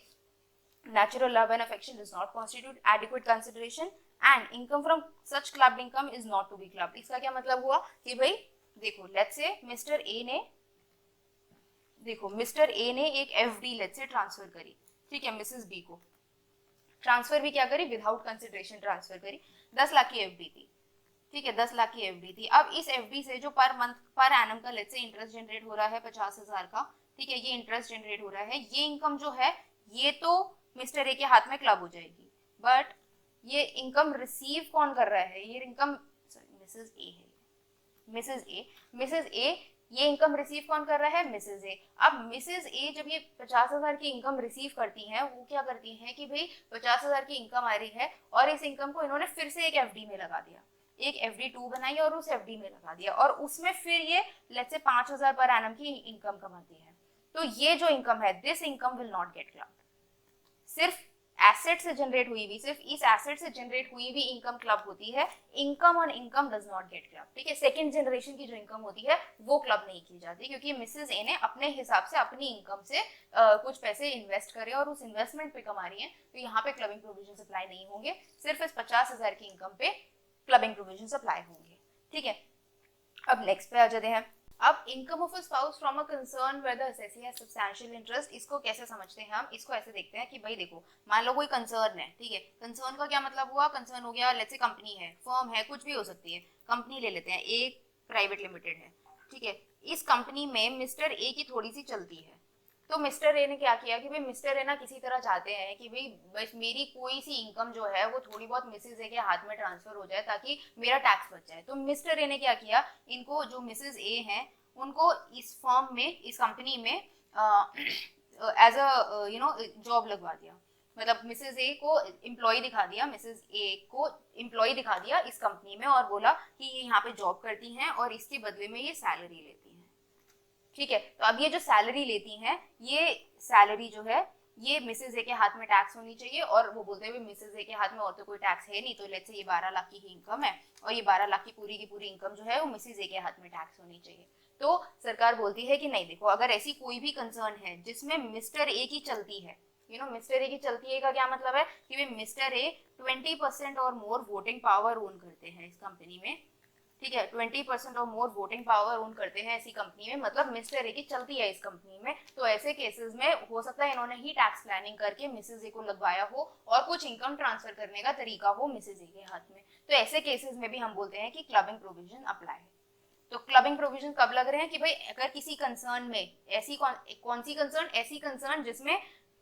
Natural love and affection does not constitute adequate consideration and income from such clubbed income is not to be clubbed। इसका क्या मतलब हुआ कि भाई देखो, let's say mister A ने एक एफडी लेट्स से ट्रांसफर करी, ठीक है, मिसेस बी को ट्रांसफर भी क्या करी, विदाउट कंसिडरेशन ट्रांसफर करी, 10 लाख की एफडी थी, ठीक है, 10 लाख की एफडी थी। अब इस एफडी से जो पर मंथ पर एनम का लेट्स से इंटरेस्ट जनरेट हो रहा है 50,000 का, ठीक है, ये इंटरेस्ट जनरेट हो रहा है, ये इनकम जो है ये तो मिस्टर ए के हाथ में क्लब हो जाएगी, बट ये इनकम रिसीव कौन कर रहा है, ये इनकम मिसेस ए है, मिसेस ए ये इनकम रिसीव कौन कर रहा है, मिसेस ए। अब मिसेस ए जब ये 50,000 की इनकम रिसीव करती हैं, वो क्या करती हैं कि भाई 50,000 की इनकम आ रही है और इस इनकम को इन्होंने फिर से एक एफडी में लगा दिया, एक एफडी 2 बनाई और उस एफडी में लगा दिया और उसमें फिर ये लेट्स से 5,000 पर एनम की इनकम कमाती है। तो ये जो इनकम है, this income will not gate clubbed. सिर्फ एसेट से जनरेट हुई भी, सिर्फ इस एसेट से जनरेट हुई भी इनकम क्लब होती है, income on income does not gate club, ठीक है। सेकंड जनरेशन की जो इनकम होती है वो क्लब नहीं की जाती, क्योंकि मिसेस ए ने अपने हिसाब से अपनी इनकम से कुछ पैसे इन्वेस्ट करे और उस इन्वेस्टमेंट पे कमा रही है, तो यहाँ पे क्लबिंग प्रोविजन अप्लाई नहीं होंगे, सिर्फ इस 50,000 की इनकम पे क्लबिंग प्रोविजन अप्लाई होंगे, ठीक है। अब नेक्स्ट पे आ जाते हैं। अब income of a spouse from a concern where the assessee has substantial interest, इसको कैसे समझते हैं हम? इसको ऐसे देखते हैं कि भाई देखो, मान लो कोई कंसर्न है, ठीक है, कंसर्न का क्या मतलब हुआ? कंसर्न हो गया लेट्स से कंपनी है, फर्म है, कुछ भी हो सकती है, कंपनी ले लेते हैं, एक प्राइवेट लिमिटेड है, ठीक है, इस कंपनी में मिस्टर ए की थोड़ी सी चलती है, तो मिस्टर ए ने क्या किया कि भाई मिस्टर ए ना किसी तरह चाहते हैं कि भाई बस मेरी कोई सी इनकम जो है वो थोड़ी बहुत मिसेज ए के हाथ में ट्रांसफर हो जाए ताकि मेरा टैक्स बच जाए। तो मिस्टर ए ने क्या किया, इनको जो मिसेज ए हैं उनको इस फर्म में, इस कंपनी में एज अ जॉब लगवा दिया। मतलब मिसेज ए को एम्प्लॉय दिखा दिया, मिसेज ए को एम्प्लॉय दिखा दिया इस कंपनी में और बोला कि ये यहाँ पे जॉब करती हैं और इसके बदले में ये सैलरी लेती हैं। ठीक है, तो अब ये जो सैलरी लेती हैं, ये सैलरी जो है ये मिसेज ए के हाथ में टैक्स होनी चाहिए, और वो बोलते हुए मिसेज ए के हाथ में और तो कोई टैक्स है नहीं, तो लेट्स से ये 12 लाख की ही इनकम है और ये 12 लाख की पूरी इनकम जो है वो मिसेज ए के हाथ में टैक्स होनी चाहिए। तो सरकार बोलती है कि नहीं देखो, अगर ऐसी कोई भी कंसर्न है जिसमें मिस्टर ए की चलती है, मिस्टर ए की चलती है का क्या मतलब है कि वे मिस्टर ए 20% और मोर वोटिंग पावर ओन करते हैं इस कंपनी में, ठीक है, 20% और मोर वोटिंग पावर ओन करते हैं ऐसी कंपनी में, मतलब मिस्टर ए की चलती है इस कंपनी में। तो ऐसे केसेस में हो सकता है इन्होंने ही टैक्स प्लानिंग करके मिसेज ए को लगवाया हो और कुछ इनकम ट्रांसफर करने का तरीका हो मिसेज ए के हाथ में। तो ऐसे केसेस में भी हम बोलते हैं कि क्लबिंग प्रोविजन अप्लाई है। तो क्लबिंग प्रोविजन कब लग रहे हैं कि भाई अगर किसी कंसर्न में ऐसी कौन सी कंसर्न, ऐसी कंसर्न जिसमें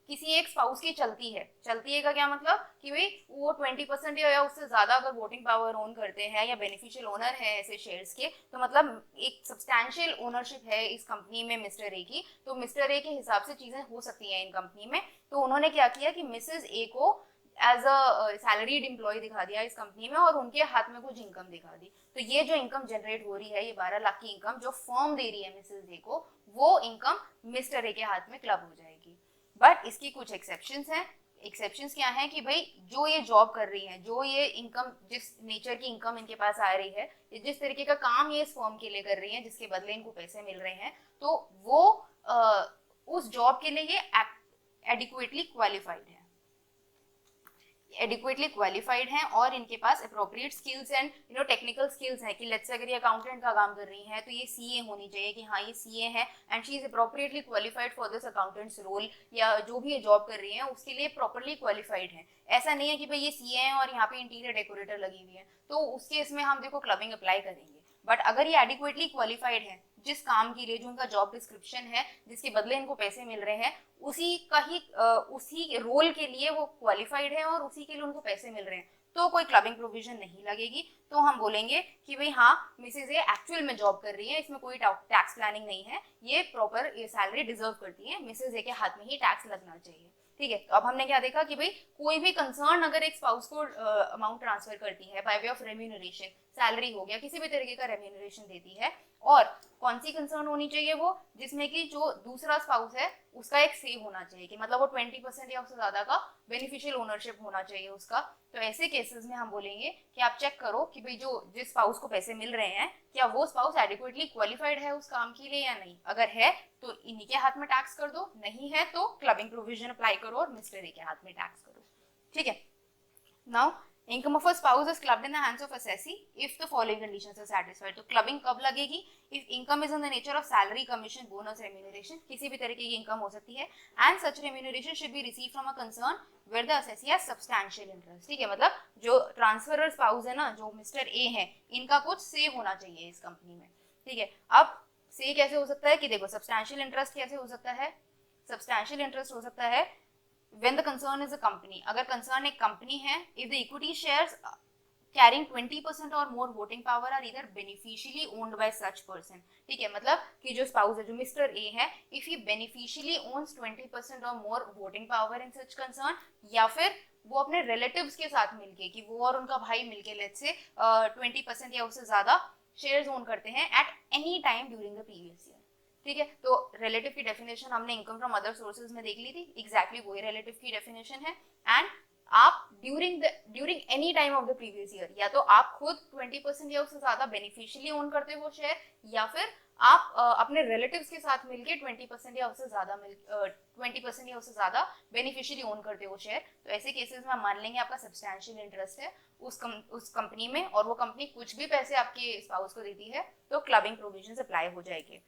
किसी एक स्पाउस की चलती है का क्या मतलब कि भाई वो 20% या उससे ज्यादा अगर वोटिंग पावर ओन करते हैं या बेनिफिशियल ओनर है ऐसे शेयर्स के, तो मतलब एक सब्सटैंशियल ओनरशिप है इस कंपनी में मिस्टर ए की, तो मिस्टर ए के हिसाब से चीजें हो सकती हैं इन कंपनी में। तो उन्होंने क्या किया कि मिसेज ए को एज अ सैलरीड एम्प्लॉय दिखा दिया इस कंपनी में और उनके हाथ में कुछ इनकम दिखा दी। तो ये जो इनकम जनरेट हो रही है, ये 12 लाख की इनकम जो फर्म दे रही है मिसेज ए को, वो इनकम मिस्टर ए के हाथ में क्लब हो जाएगी। बट इसकी कुछ एक्सेप्शंस हैं। एक्सेप्शंस क्या है कि भाई जो ये जॉब कर रही है, जो ये इनकम, जिस नेचर की इनकम इनके पास आ रही है, जिस तरीके का काम ये इस फर्म के लिए कर रही है जिसके बदले इनको पैसे मिल रहे हैं, तो वो उस जॉब के लिए ये एडिक्वेटली क्वालिफाइड है, एडिक्वेटली क्वालिफाइड हैं और इनके पास appropriate skills and technical skills हैं कि लेट्स से अगर ये अकाउंटेंट का काम कर रही है तो ये सीए होनी चाहिए कि हाँ ये सीए है and she is appropriately qualified for this accountants role, या जो भी ये जॉब कर रही है उसके लिए प्रॉपरली क्वालिफाइड है। ऐसा नहीं है कि भाई ये सीए है और यहाँ पे इंटीरियर डेकोरेटर लगी हुई है तो उसके इसमें हम देखो क्लबिंग अप्लाई करेंगे। बट अगर ये एडिक्वेटली क्वालिफाइड है जिस काम के लिए, जो उनका जॉब डिस्क्रिप्शन है जिसके बदले इनको पैसे मिल रहे हैं, उसी का ही उसी रोल के लिए वो क्वालिफाइड है और उसी के लिए उनको पैसे मिल रहे हैं, तो कोई क्लबिंग प्रोविजन नहीं लगेगी। तो हम बोलेंगे कि भाई हाँ मिसेज ए एक्चुअल में जॉब कर रही है, इसमें कोई टैक्स प्लानिंग नहीं है, ये प्रॉपर ये सैलरी डिजर्व करती है, मिसेज ए के हाथ में ही टैक्स लगना चाहिए। ठीक है, तो अब हमने क्या देखा कि भाई कोई भी कंसर्न अगर एक स्पाउस को अमाउंट ट्रांसफर करती है bye way of remuneration, salary हो गया, किसी भी तरीके का रेम्यूनरेशन देती है, और कौन सी कंसर्न होनी चाहिए वो जिसमें कि जो दूसरा स्पाउस है उसका एक से होना चाहिए कि मतलब वो 20% या उससे ज्यादा का बेनिफिशियल ओनरशिप होना चाहिए उसका। तो ऐसे केसेस में हम बोलेंगे कि आप चेक करो कि भाई जो जिस स्पाउस को पैसे मिल रहे हैं क्या वो स्पाउस एडिक्वेटली क्वालिफाइड है उस काम के लिए या नहीं। अगर है तो इन्हीं के हाथ में टैक्स कर दो, नहीं है तो क्लबिंग प्रोविजन अप्लाई करो और मिस्टर ए के हाथ में टैक्स करो। ठीक है, now income of a spouse is clubbed in the hands of assessee if the following conditions are satisfied। तो क्लबिंग कब लगेगी? if income is in the nature of salary, commission, bonus, remuneration, किसी भी तरीके की इनकम हो सकती है, and such remuneration should be received from a concern where the assessee has substantial interest। ठीक है, मतलब जो ट्रांसफरर स्पाउस है ना, जो मिस्टर ए है, इनका कुछ से होना चाहिए इस कंपनी में। ठीक है, अब से कैसे हो सकता है कि देखो सब्सटैंशियल इंटरेस्ट कैसे हो सकता है, सब्सटैंशियल इंटरेस्ट हो सकता है when the concern is a company, अगर concern एक company है, if the equity shares carrying 20% or more voting power are either beneficially owned by such person। ठीक है, मतलब कि जो spouse है, जो मिस्टर ए है, if he beneficially owns 20% or more voting power in such concern, या फिर वो अपने रिलेटिव्स के साथ मिलके कि वो और उनका भाई मिलके लेट्स से 20% या उससे ज्यादा शेयर्स ओन करते हैं at any time during the previous year. ठीक है, तो रिलेटिव की डेफिनेशन हमने इनकम फ्रॉम अदर सोर्सेज में देख ली थी, एग्जैक्टली वही रिलेटिव की डेफिनेशन है। एंड आप during any time of the previous year या तो आप खुद 20% या उससे ज्यादा बेनिफिशियली ओन करते हो शेयर, या फिर आप अपने रिलेटिव्स के साथ मिलके 20% या उससे ज्यादा 20% या उससे ज्यादा बेनिफिशियली ओन करते हो शेयर। तो ऐसे केसेस में मान लेंगे आपका सब्सटैंशियल इंटरेस्ट है उस कंपनी में, और वो कंपनी कुछ भी पैसे आपके स्पाउस को देती है, तो क्लबिंग प्रोविजन अप्लाई हो जाएंगे।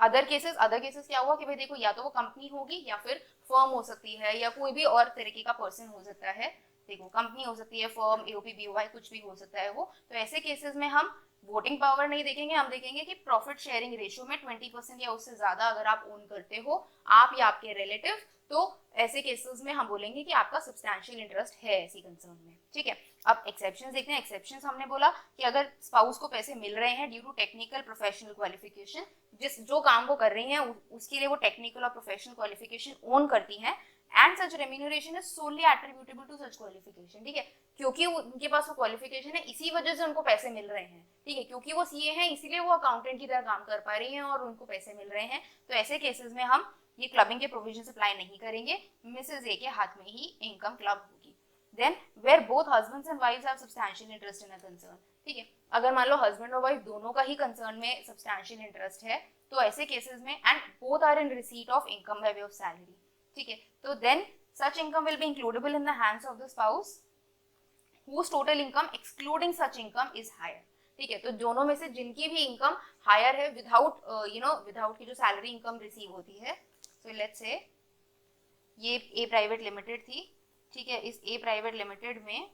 अदर केसेस क्या हुआ कि भाई देखो, या तो वो कंपनी होगी या फिर फर्म हो सकती है, या कोई भी और तरीके का पर्सन हो सकता है। देखो, कंपनी हो सकती है, फर्म, एओपी, बीओवाई, कुछ भी हो सकता है वो। तो ऐसे केसेस में हम वोटिंग पावर नहीं देखेंगे, हम देखेंगे कि प्रॉफिट शेयरिंग रेशियो में 20% या उससे ज्यादा अगर आप ओन करते हो, आप या आपके रिलेटिव, तो ऐसे केसेस में हम बोलेंगे कि आपका सब्सटैंशियल इंटरेस्ट है ऐसी कंसर्न में। ठीक है, अब एक्सेप्शंस देखते हैं। एक्सेप्शंस हमने बोला कि अगर स्पाउस को पैसे मिल रहे हैं due to technical professional qualification, जो काम वो कर रही हैं उसके लिए वो टेक्निकल और प्रोफेशनल क्वालिफिकेशन ओन करती हैं, and such remuneration is solely attributable to such qualification. ठीक है, क्योंकि उनके पास वो क्वालिफिकेशन है, इसी वजह से उनको पैसे मिल रहे हैं। ठीक है, क्योंकि वो सीए हैं इसीलिए वो अकाउंटेंट की तरह काम कर पा रही हैं और उनको पैसे मिल रहे हैं। तो ऐसे केसेस में हम ये क्लबिंग के प्रोविजन अप्लाई नहीं करेंगे, मिसेज ए के हाथ में ही इनकम क्लब होगी। Then where both husbands and wifes have substantial interest in a concern. ठीक है, अगर मान लो हस्बैंड और वाइफ दोनों का ही कंसर्न में सब्सटैंशियल इंटरेस्ट है, तो ऐसे केसेस में and both are in receipt of income by way of salary. ठीक है, तो then such income will be includable in the hands of the spouse whose total income excluding such income is higher। ठीक है, तो दोनों में से जिनकी भी इनकम हायर है विदाउट विदाउट की जो सैलरी इनकम रिसीव होती है। सो लेट्स से ये ए प्राइवेट लिमिटेड थी। ठीक है, इस ए प्राइवेट लिमिटेड में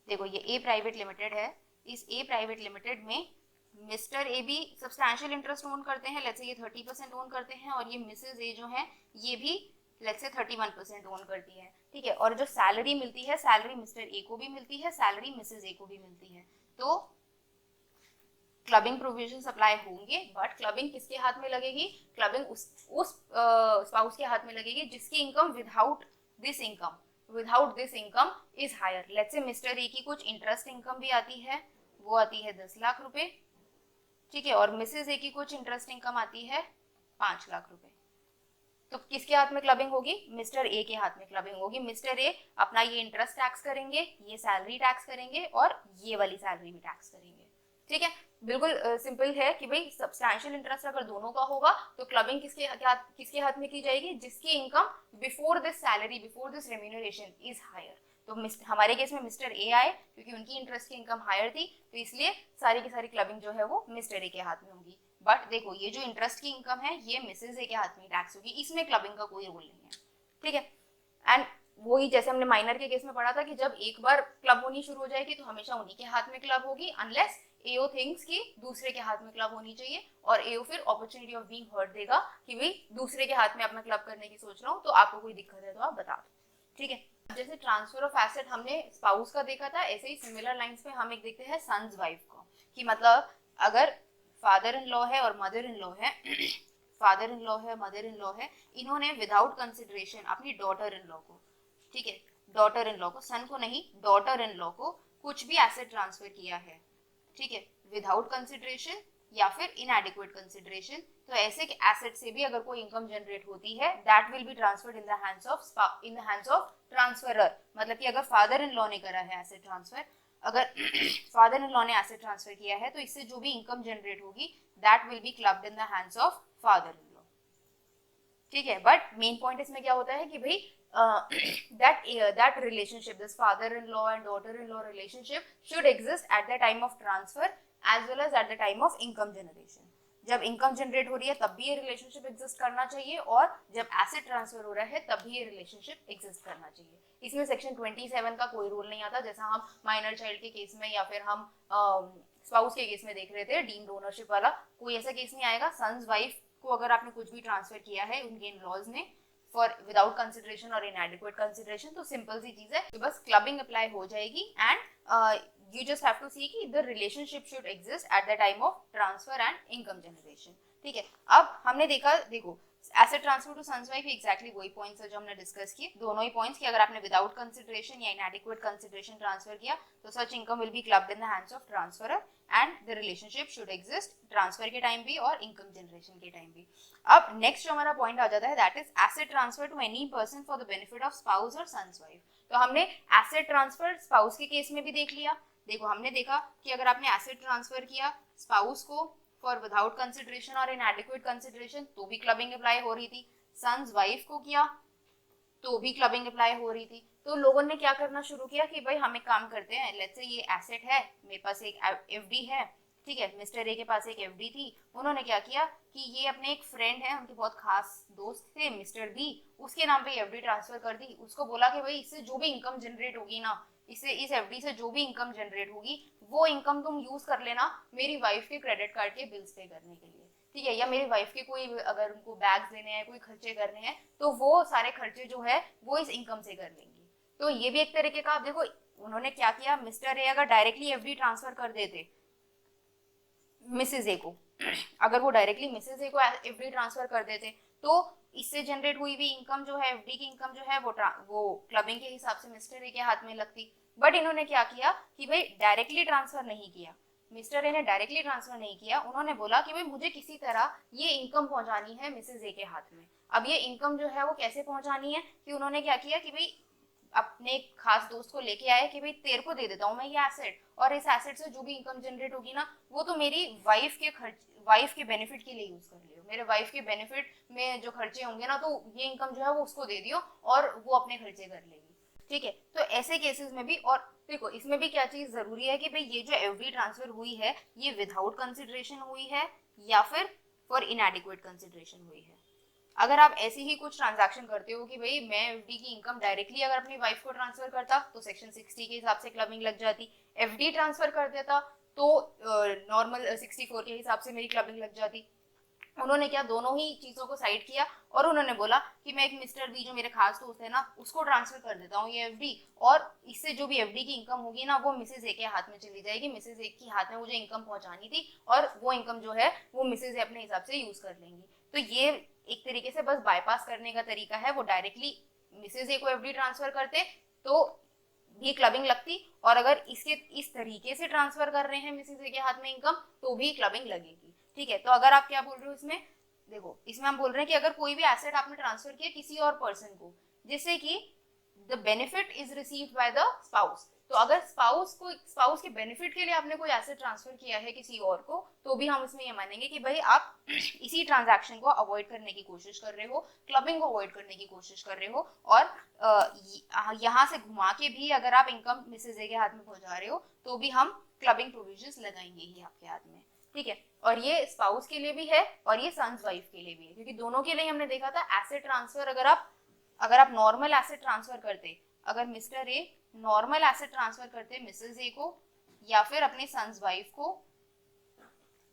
देखो ये ए प्राइवेट लिमिटेड है, इस ए प्राइवेट लिमिटेड में मिस्टर ए भी सब्सटैंशियल इंटरेस्ट ओन करते हैं, लेट्स से ये 30% ओन करते हैं, और ये मिसेज ए जो है ये भी लेट्स से 31% ओन करती है। ठीक है, और जो सैलरी मिलती है, सैलरी मिस्टर ए को भी मिलती है, सैलरी मिसेज ए को भी मिलती है। तो क्लबिंग प्रोविजंस अप्लाई होंगे, बट क्लबिंग किसके हाथ में लगेगी? क्लबिंग उस स्पाउस के हाथ में लगेगी जिसकी income without this income is higher. Let's say mister A की कुछ इंटरेस्ट इनकम भी आती है, वो आती है 10 लाख रुपए। ठीक है, और मिसेज ए की कुछ इंटरेस्ट इनकम आती है 5 लाख रुपए। तो किसके हाथ में क्लबिंग होगी? मिस्टर ए के हाथ में क्लबिंग होगी। मिस्टर ए अपना ये इंटरेस्ट टैक्स करेंगे, ये सैलरी टैक्स करेंगे, और ये वाली सैलरी भी टैक्स करेंगे। ठीक है, बिल्कुल सिंपल है कि भाई सब्सटैंशियल इंटरेस्ट अगर दोनों का होगा तो क्लबिंग किसके हाथ में की जाएगी? जिसकी income before this salary, before this remuneration is higher. तो हमारे केस में मिस्टर ए आए क्योंकि उनकी इंटरेस्ट की इनकम हायर थी, तो इसलिए सारी की सारी क्लबिंग जो है वो मिस्टर ए के हाथ में होगी। बट देखो, ये जो इंटरेस्ट की इनकम है ये मिसेज ए के हाथ में टैक्स होगी, इसमें क्लबिंग का कोई रोल नहीं है। ठीक है, एंड वही जैसे हमने माइनर के केस में पढ़ा था कि जब एक बार क्लब होनी शुरू हो जाएगी तो हमेशा उन्हीं के हाथ में क्लब होगी, अनलेस एओ थिंक्स कि दूसरे के हाथ में क्लब होनी चाहिए, और एओ फिर अपॉर्चुनिटी ऑफ बीइंग हर्ट देगा कि भाई दूसरे के हाथ में अपना क्लब करने की सोच रहा हूँ, तो आपको कोई दिक्कत है तो आप बता दो। ठीक है, जैसे ट्रांसफर ऑफ एसेट हमने स्पाउस का देखा था, ऐसे ही सिमिलर लाइंस पे हम एक देखते हैं सन्स वाइफ को, कि मतलब अगर फादर इन लॉ है और मदर इन लॉ है फादर इन लॉ है, मदर इन लॉ है, इन्होंने विदाउट कंसिडरेशन अपनी डॉटर इन लॉ को, ठीक है, डॉटर इन लॉ को, सन को नहीं, डॉटर इन लॉ को कुछ भी एसेट ट्रांसफर किया है, ठीक है, विदाउट कंसिडरेशन या फिर इनएडिक्वेट कंसिडरेशन, तो ऐसे एसेट से भी अगर कोई इनकम जनरेट होती है, that will be transferred in the hands of transferor. मतलब कि अगर फादर इन लॉ ने करा है एसेट ट्रांसफर, अगर फादर इन लॉ ने एसेट ट्रांसफर किया है, तो इससे जो भी इनकम जनरेट होगी that will be clubbed in the hands of father in law. ठीक है, बट मेन पॉइंट इसमें क्या होता है कि भाई that relationship, this father-in-law and daughter-in-law relationship should exist at the time of transfer as well as at the time of income generation। जब income generate हो रही है तब भी ये रिलेशनशिप एग्जिस्ट करना चाहिए, और जब एसेट ट्रांसफर हो रहा है तब भी ये रिलेशनशिप एग्जिस्ट करना चाहिए। इसमें सेक्शन 27 का कोई रूल नहीं आता, जैसा हम माइनर चाइल्ड के केस में या फिर हम स्पाउस के केस में देख रहे थे डीम्ड ओनरशिप वाला, कोई ऐसा केस नहीं आएगा। सन्स वाइफ को अगर आपने कुछ भी ट्रांसफर किया है उनके इन लॉज ने फॉर विदाउट कंसिडरेशन और इनएडिक्वेट कंसिडरेशन, तो सिंपल सी चीज है, तो बस क्लबिंग अप्लाई हो जाएगी, and you just have to see कि the relationship should exist at the time of transfer and income generation. ठीक है, अब हमने देखा, देखो asset transfer to sons wife exactly वही पॉइंट्स है जो हमने डिस्कस किए, दोनों ही पॉइंट्स कि अगर आपने विदाउट कंसिडरेशन या इनएडिक्वेट कंसिडरेशन ट्रांसफर किया तो such income will be clubbed in the hands of transferor and the relationship should exist transfer के टाइम भी और इनकम जनरेशन के टाइम भी। अब नेक्स्ट जो हमारा पॉइंट आ जाता है that is asset transfer to any person for the benefit of spouse और सन्स वाइफ। तो हमने एसेट ट्रांसफर स्पाउस के केस में भी देख लिया। देखो हमने देखा कि अगर आपने एसेट ट्रांसफर किया स्पाउस को फॉर विदाउट कंसिडरेशन और इनएडिक्वेट कंसिडरेशन तो भी क्लबिंग अप्लाई हो रही थी, सन्स वाइफ को किया तो भी क्लबिंग अप्लाई हो रही थी। तो लोगों ने क्या करना शुरू किया कि भाई हम एक काम करते हैं, लेट्स से ये एसेट है, मेरे पास एक एफडी है, ठीक है, मिस्टर ए के पास एक एफडी थी, उन्होंने क्या किया कि ये अपने एक फ्रेंड है, उनके बहुत खास दोस्त थे मिस्टर बी, उसके नाम पे एफडी ट्रांसफर कर दी। उसको बोला कि भाई इससे जो भी इनकम जनरेट होगी ना, इससे इस एफडी से जो भी इनकम जनरेट होगी वो इनकम तुम यूज कर लेना मेरी वाइफ के क्रेडिट कार्ड के बिल्स पे करने के लिए, ठीक है, या मेरी वाइफ के कोई अगर उनको बैग्स लेने हैं, कोई खर्चे करने हैं तो वो सारे खर्चे जो है वो इस इनकम से कर लेंगे। तो ये भी एक तरीके का, आप देखो उन्होंने क्या किया, मिस्टर ए अगर डायरेक्टली एफडी ट्रांसफर कर देते मिसेज ए को, अगर वो डायरेक्टली मिसेज ए को एफडी ट्रांसफर कर देते तो इससे जनरेट हुई हुई इनकम जो है, एफडी की इनकम जो है वो क्लबिंग के हिसाब से मिस्टर ए के हाथ में लगती। बट इन्होंने क्या किया कि भाई डायरेक्टली ट्रांसफर नहीं किया, मिस्टर ए ने डायरेक्टली ट्रांसफर नहीं किया, उन्होंने बोला कि भाई मुझे किसी तरह ये इनकम पहुंचानी है मिसेज ए के हाथ में। अब ये इनकम जो है वो कैसे पहुंचानी है कि उन्होंने क्या किया कि भाई अपने खास दोस्त को लेके आए कि भाई तेरे को दे देता हूँ मैं ये एसेट, और इस एसेट से जो भी इनकम जनरेट होगी ना वो तो मेरी वाइफ के बेनिफिट के लिए यूज कर लियो, मेरे वाइफ के बेनिफिट में जो खर्चे होंगे ना तो ये इनकम जो है वो उसको दे दियो और वो अपने खर्चे कर लेगी, ठीक है। तो ऐसे केसेस में भी, और देखो इसमें भी क्या चीज जरूरी है कि भाई ये जो एफडी ट्रांसफर हुई है ये विदाउट कंसिडरेशन हुई है या फिर फॉर इनएडिक्वेट कंसिडरेशन हुई है। अगर आप ऐसे ही कुछ ट्रांजैक्शन करते हो कि भाई मैं एफडी की इनकम डायरेक्टली अगर अपनी वाइफ को ट्रांसफर करता तो सेक्शन 60 के हिसाब से क्लबिंग लग जाती, एफडी ट्रांसफर कर देता तो नॉर्मल 64 के हिसाब से मेरी क्लबिंग लग जाती। उन्होंने क्या, दोनों ही चीजों को साइड किया और उन्होंने बोला कि मैं एक मिस्टर बी जो मेरे खास दोस्त है ना उसको ट्रांसफर कर देता हूँ ये एफडी, और इससे जो भी एफडी की इनकम होगी ना वो मिसेज ए के हाथ में चली जाएगी, मिसेज ए के हाथ में मुझे इनकम पहुंचानी थी और वो इनकम जो है वो मिसेज ए अपने हिसाब से यूज कर लेंगी। तो ये एक तरीके से बस बाईपास करने का तरीका है, वो डायरेक्टली मिसेज ए को एफडी ट्रांसफर करते तो भी क्लबिंग लगती, और अगर इसके इस तरीके से ट्रांसफर कर रहे हैं मिसेज ए के हाथ में इनकम तो भी क्लबिंग लगेगी, ठीक है। तो अगर आप क्या बोल रहे हो इसमें, देखो इसमें हम बोल रहे हैं कि अगर कोई भी एसेट आपने ट्रांसफर किया किसी और पर्सन को जिससे कि the benefit is received by the spouse, तो अगर स्पाउस के बेनिफिट के लिए आपने कोई एसेट ट्रांसफर किया है किसी और को तो भी हम इसमें ये मानेंगे कि भाई आप इसी ट्रांजैक्शन को अवॉइड करने की कोशिश कर रहे हो, क्लबिंग को अवॉइड करने की कोशिश कर रहे हो, और यहाँ से घुमा के भी अगर आप इनकम मिसेज ए के हाथ में पहुंचा रहे हो तो भी हम क्लबिंग प्रोविजंस लगाएंगे ही आपके हाथ में, ठीक है। और ये स्पाउस के लिए भी है और ये सन्स वाइफ के लिए भी है, क्योंकि दोनों के लिए हमने देखा था एसेट ट्रांसफर अगर आप नॉर्मल एसेट ट्रांसफर करते, अगर mister a normal asset transfer करते मिसेज ए को या फिर अपने सन्स वाइफ को,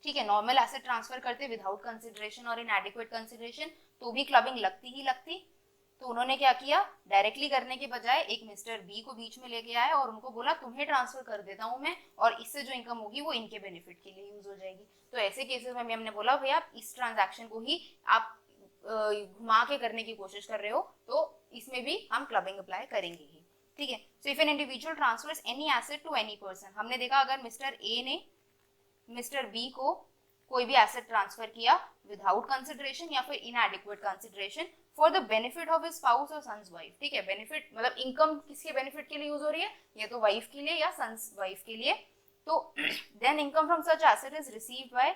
ठीक है, नॉर्मल एसेट ट्रांसफर करते विदाउट कंसिडरेशन और इनएडिक्वेट कंसिडरेशन तो भी क्लबिंग लगती ही लगती। तो उन्होंने क्या किया, डायरेक्टली करने के बजाय एक मिस्टर बी को बीच में लेके आए और उनको बोला तुम्हें ट्रांसफर कर देता हूं मैं और इससे जो इनकम होगी वो इनके बेनिफिट के लिए यूज हो जाएगी। तो ऐसे केसेस में हमने बोला भैया आप इस ट्रांजैक्शन को ही आप घुमा के करने की कोशिश कर रहे हो तो इसमें भी हम क्लबिंग अप्लाई करेंगे ही, ठीक है। So if an individual transfers any asset to any person, हमने देखा अगर मिस्टर ए ने मिस्टर बी को कोई भी एसेट ट्रांसफर किया विदाउट कंसिडरेशन या फिर इनएडिक्वेट consideration for the benefit of his spouse और सन्स वाइफ, ठीक है, बेनिफिट मतलब इनकम किसके बेनिफिट के लिए यूज हो रही है, या तो वाइफ के लिए या सन्स वाइफ के लिए, तो then income from such asset is received by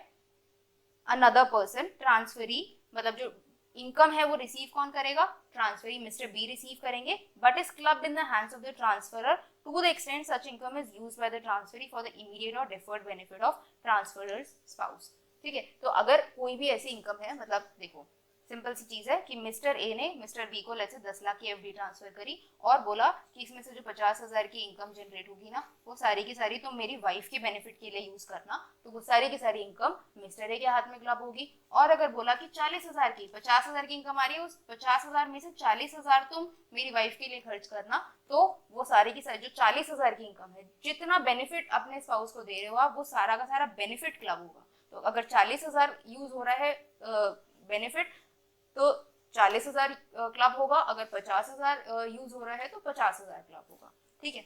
another person, transferee मतलब जो इनकम है वो रिसीव कौन करेगा, ट्रांसफरी मिस्टर बी रिसीव करेंगे, but is clubbed in the hands of the transferor to the extent such income is used by the transferee for the immediate और deferred benefit of transferor's spouse, ठीक है। तो अगर कोई भी ऐसी income है, मतलब देखो सिंपल सी चीज है कि मिस्टर ए ने मिस्टर बी को लेट्स से 10 लाख की एफडी ट्रांसफर करी और बोला कि इसमें से जो 50,000 की इनकम जनरेट होगी ना वो सारी की सारी तुम मेरी वाइफ के बेनिफिट के लिए यूज करना, तो वो सारी की सारी इनकम मिस्टर ए के हाथ में क्लब होगी। और अगर बोला कि 40,000 की 50,000 की इनकम आ रही है, उस 50,000 में से 40,000 तुम मेरी वाइफ के लिए खर्च करना, तो वो सारी की सारी जो 40,000 की इनकम है जितना बेनिफिट अपने स्पाउस को दे रहे हो आप वो सारा का सारा बेनिफिट क्लब होगा। तो अगर 40,000 यूज हो रहा है बेनिफिट तो 40,000 क्लब होगा, अगर 50,000 यूज हो रहा है तो 50,000 क्लब होगा, ठीक है।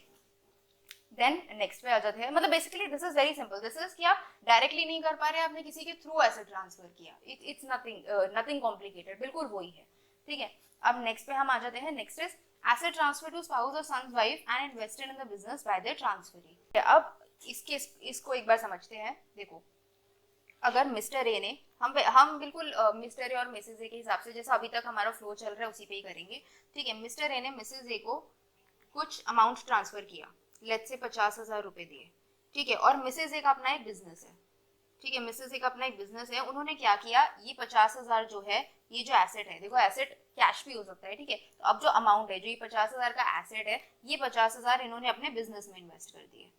देन नेक्स्ट पे आ जाते हैं, मतलब basically this is very simple, this is कि आप डायरेक्टली नहीं कर पा रहे, आपने किसी के थ्रू एसेट ट्रांसफर किया, इट्स नथिंग कॉम्प्लिकेटेड, बिल्कुल वही है, ठीक है। अब नेक्स्ट पे हम आ जाते हैं, next is asset transfer to spouse और sons wife and invested in the business by the transferee. अब इसको एक बार समझते हैं। देखो, अगर मिस्टर ए ने, हम बिल्कुल मिस्टर ए और मिसेज ए के हिसाब से, जैसा अभी तक हमारा फ्लो चल रहा है उसी पे ही करेंगे, ठीक है। मिस्टर ए ने मिसेज ए को कुछ अमाउंट ट्रांसफर किया, लेट्स से 50,000 रुपए दिए, ठीक है। और मिसेज ए का अपना एक बिजनेस है, ठीक है, मिसेज ए का अपना एक बिजनेस है। उन्होंने क्या किया, ये 50,000 जो है, ये जो एसेट है, देखो एसेट कैश भी हो सकता है, ठीक है। तो अब जो अमाउंट है, जो ये 50,000 का एसेट है, ये 50,000 इन्होंने अपने बिजनेस में इन्वेस्ट कर दिए,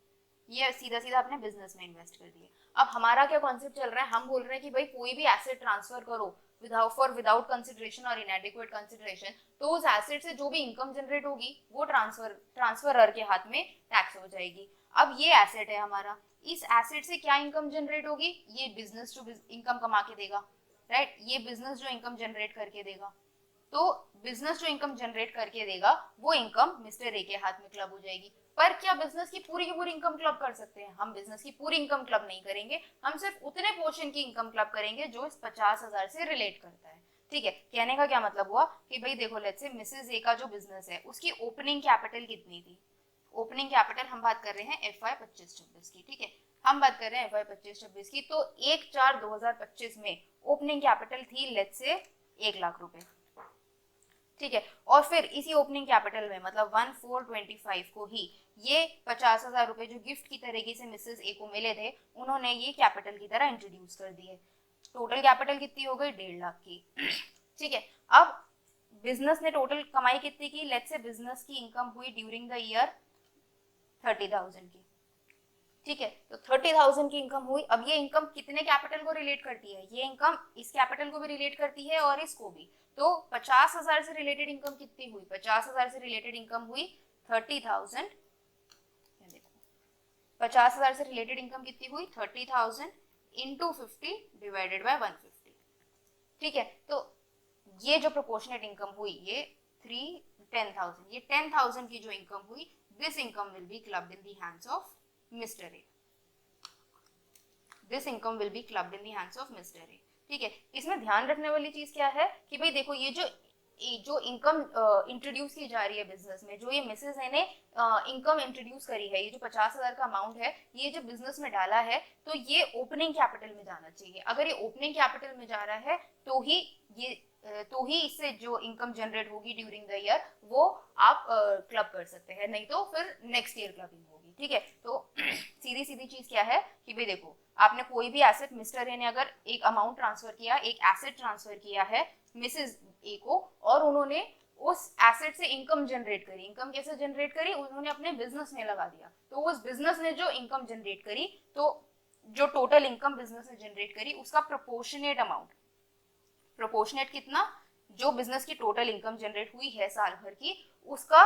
ये सीधा सीधा अपने बिजनेस में इन्वेस्ट कर दिए। अब हमारा क्या कॉन्सेप्ट चल रहा है, हम बोल रहे हैं कि भाई कोई भी एसेट ट्रांसफर करो विदाउट कंसिडरेशन और इनएडिक्वेट कंसिडरेशन, तो उस एसेट से जो भी इनकम जनरेट होगी वो ट्रांसफरर के हाथ में टैक्स हो जाएगी। अब ये एसेट है हमारा, इस एसेट से क्या इनकम जनरेट होगी, ये बिजनेस जो इनकम कमा के देगा, राइट, ये बिजनेस जो इनकम जनरेट करके देगा। तो बिजनेस जो इनकम जनरेट करके देगा वो इनकम मिस्टर ए के हाथ में क्लब हो जाएगी। पर क्या बिजनेस की पूरी इनकम क्लब कर सकते हैं? हम बिजनेस की पूरी इनकम क्लब नहीं करेंगे, हम सिर्फ उतने पोर्शन की इनकम क्लब करेंगे जो इस 50,000 से रिलेट करता है, ठीक है। कहने का क्या मतलब हुआ कि भाई देखो, लेट्स से मिसेज ए का जो बिजनेस है उसकी ओपनिंग कैपिटल कितनी थी, ओपनिंग कैपिटल हम बात कर रहे हैं FY 25-26 की, ठीक है, हम बात कर रहे हैं FY 25-26 की। तो 1/4/2025 में ओपनिंग कैपिटल थी लेट्स से 1 लाख रुपए, ठीक है। और फिर इसी ओपनिंग कैपिटल में, मतलब 1425 को ही ये 50,000 रुपए जो गिफ्ट की तरीके से मिसेस ए को मिले थे, उन्होंने ये कैपिटल की तरह इंट्रोड्यूस कर दिए। टोटल कैपिटल कितनी हो गई, 1.5 लाख की, ठीक है। अब बिजनेस ने टोटल कमाई कितनी की, लेट्स से बिजनेस की इनकम हुई ड्यूरिंग द ईयर 30,000 की, ठीक है। तो 30,000 की इनकम हुई। अब ये इनकम कितने कैपिटल को रिलेट करती है, ये इनकम इस कैपिटल को भी रिलेट करती है और इसको भी। तो 50,000 से रिलेटेड इनकम कितनी हुई, 50,000 से रिलेटेड इनकम हुई 30,000, देखो 50,000 से रिलेटेड इनकम कितनी हुई 30,000 इंटू 50 डिवाइडेड बाय 150, ठीक है। तो ये जो प्रोपोर्शनेट इनकम हुई, ये 10,000, ये 10,000 की जो इनकम हुई, this income will be clubbed in the hands of Mr. A. This income will be clubbed in the hands of Mr. A. ठीक है। इसमें ध्यान रखने वाली चीज क्या है कि भाई देखो, ये जो इनकम इंट्रोड्यूस की जा रही है बिजनेस में, जो ये मिसेस ए ने इनकम इंट्रोड्यूस करी है, ये जो 50,000 का अमाउंट है, ये जो बिजनेस में डाला है, तो ये ओपनिंग कैपिटल में जाना चाहिए। अगर ये ओपनिंग कैपिटल में जा रहा है तो ही इससे जो इनकम जनरेट होगी ड्यूरिंग द ईयर वो आप क्लब कर सकते हैं, नहीं तो फिर नेक्स्ट ईयर क्लबिंग होगी, ठीक है। तो सीधी चीज क्या है कि भाई देखो, आपने कोई भी एसेट, मिस्टर ए ने अगर एक अमाउंट ट्रांसफर किया, एक एसेट ट्रांसफर किया है मिसेज ए को, और उन्होंने उस एसेट से इनकम जनरेट करी। इनकम कैसे जनरेट करी, उन्होंने अपने बिजनेस में लगा दिया। तो उस बिजनेस ने जो इनकम जनरेट करी, तो जो टोटल इनकम बिजनेस ने जनरेट करी उसका प्रोपोर्शनेट अमाउंट, प्रोपोर्शनेट कितना, जो बिजनेस की टोटल इनकम जनरेट हुई है साल भर की, उसका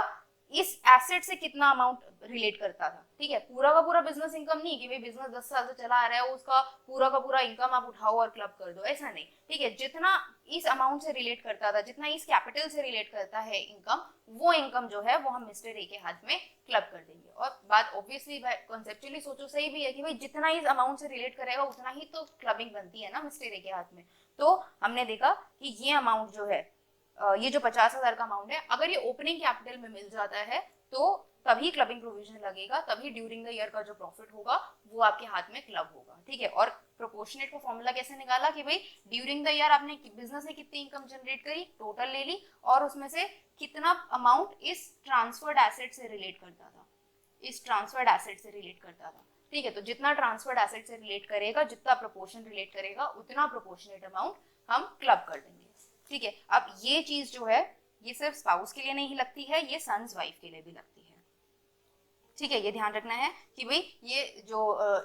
इस एसेट से कितना अमाउंट रिलेट करता था, ठीक है। पूरा का पूरा बिजनेस इनकम नहीं कि भाई बिजनेस 10 साल से चला आ रहा है, उसका पूरा का पूरा इनकम आप उठाओ और क्लब कर दो, ऐसा नहीं, ठीक है। जितना इस अमाउंट से रिलेट करता था, जितना इस कैपिटल से रिलेट करता है इनकम, वो इनकम जो है वो हम मिस्टर ए के हाथ में क्लब कर देंगे। और बात ऑब्वियसली कॉन्सेप्चुअली सोचो सही भी है कि भाई जितना इस अमाउंट से रिलेट करेगा उतना ही तो क्लबिंग बनती है ना मिस्टर ए के हाथ में। तो हमने देखा कि ये अमाउंट जो है, ये जो 50,000 का अमाउंट है, अगर ये ओपनिंग कैपिटल में मिल जाता है तो तभी क्लबिंग प्रोविजन लगेगा, तभी ड्यूरिंग द ईयर का जो प्रॉफिट होगा वो आपके हाथ में क्लब होगा, ठीक है। और प्रोपोर्शनेट को फॉर्मूला कैसे निकाला कि भाई ड्यूरिंग द ईयर आपने बिजनेस ने कितनी इनकम जनरेट करी, टोटल ले ली, और उसमें से कितना अमाउंट इस ट्रांसफर्ड एसेट से रिलेट करता था, इस ट्रांसफर्ड एसेट से रिलेट करता था, ठीक है। तो जितना ट्रांसफर्ड एसेट से रिलेट करेगा, जितना प्रोपोर्शन रिलेट करेगा, उतना प्रोपोर्शनेट अमाउंट हम क्लब कर देंगे, ठीक है। अब ये चीज जो है, ये सिर्फ स्पाउस के लिए नहीं लगती है, ये सन्स वाइफ के लिए भी लगती है, ठीक है। ये ध्यान रखना है कि भाई ये जो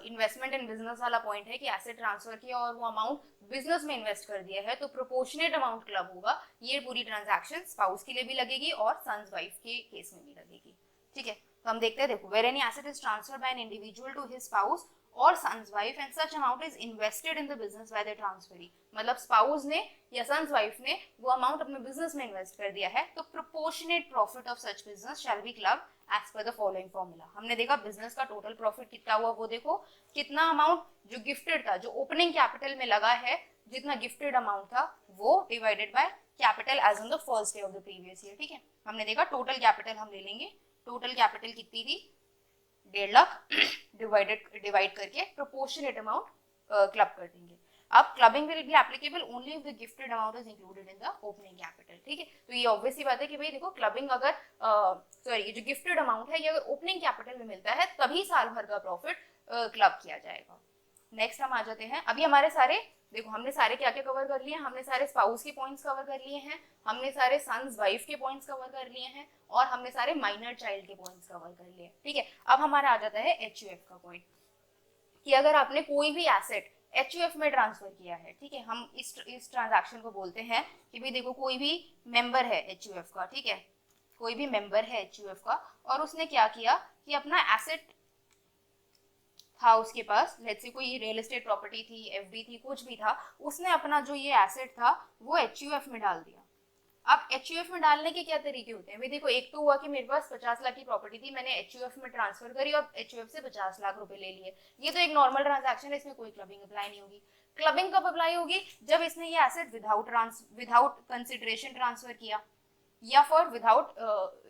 इन्वेस्टमेंट इन बिजनेस वाला पॉइंट है कि एसेट ट्रांसफर किया और वो अमाउंट बिजनेस में इन्वेस्ट कर दिया है, तो प्रोपोर्शनेट अमाउंट क्लब होगा। ये पूरी ट्रांजैक्शन स्पाउस के लिए भी लगेगी और सन्स वाइफ के केस में भी लगेगी, ठीक है। तो हम देखते हैं, देखो, where any asset is transferred by an individual to his spouse और sons wife and such amount is invested in the business by the transferee, मतलब स्पाउस ने या सन्स वाइफ ने वो अमाउंट अपने बिजनेस में इन्वेस्ट कर दिया है, तो proportionate profit of such business shall be club as per the following formula. हमने देखा बिजनेस का टोटल प्रॉफिट कितना हुआ, वो देखो कितना अमाउंट जो गिफ्टेड था, जो ओपनिंग कैपिटल में लगा है, जितना गिफ्टेड अमाउंट था वो divided by capital as on the first day of the previous year. ठीक है, हमने देखा टोटल कैपिटल हम ले लेंगे, टोटल कैपिटल कितनी थी 1.5 लाख, डिवाइड करके प्रोपोर्शनेट अमाउंट क्लब कर देंगे। अब clubbing will be applicable only if the gifted amount is included in the opening capital. ठीक है, तो ये ऑब्वियस सी बात है कि भाई देखो क्लबिंग अगर सॉरी ये जो गिफ्टेड अमाउंट है ये अगर ओपनिंग कैपिटल में मिलता है तभी साल भर का प्रॉफिट क्लब किया जाएगा। नेक्स्ट हम आ जाते हैं, अभी हमारे सारे देखो हमने सारे क्या क्या कवर कर लिए हैं, हमने सारे स्पाउस के पॉइंट्स कवर कर लिए हैं, हमने सारे सन्स वाइफ के पॉइंट्स कवर कर लिए हैं और हमने सारे माइनर चाइल्ड के पॉइंट्स कवर कर लिए। ठीक है, अब हमारा आ जाता है एचयूएफ का पॉइंट कि अगर आपने कोई भी एसेट एचयूएफ में ट्रांसफर किया है, ठीक है, हम इस ट्रांजैक्शन को बोलते हैं कि भाई देखो कोई भी मेंबर है एचयूएफ का, ठीक है, कोई भी मेंबर है एचयूएफ का और उसने क्या किया कि अपना एसेट था उसके पास, लेट्स से कोई रियल एस्टेट प्रॉपर्टी थी, एफडी थी, कुछ भी था, उसने अपना जो ये एसेट था वो एचयूएफ में डाल दिया। अब एचयूएफ में डालने के क्या तरीके होते हैं भाई देखो, एक तो हुआ कि मेरे पास 50 लाख की प्रॉपर्टी थी, मैंने एचयूएफ में ट्रांसफर करी और एचयूएफ से 50 लाख रुपए ले लिए, ये तो एक नॉर्मल ट्रांजैक्शन है, इसमें कोई क्लबिंग अप्लाई नहीं होगी। क्लबिंग कब अप्लाई होगी, जब इसने ये एसेट विदाउट कंसिडरेशन ट्रांसफर किया या फॉर विदाउट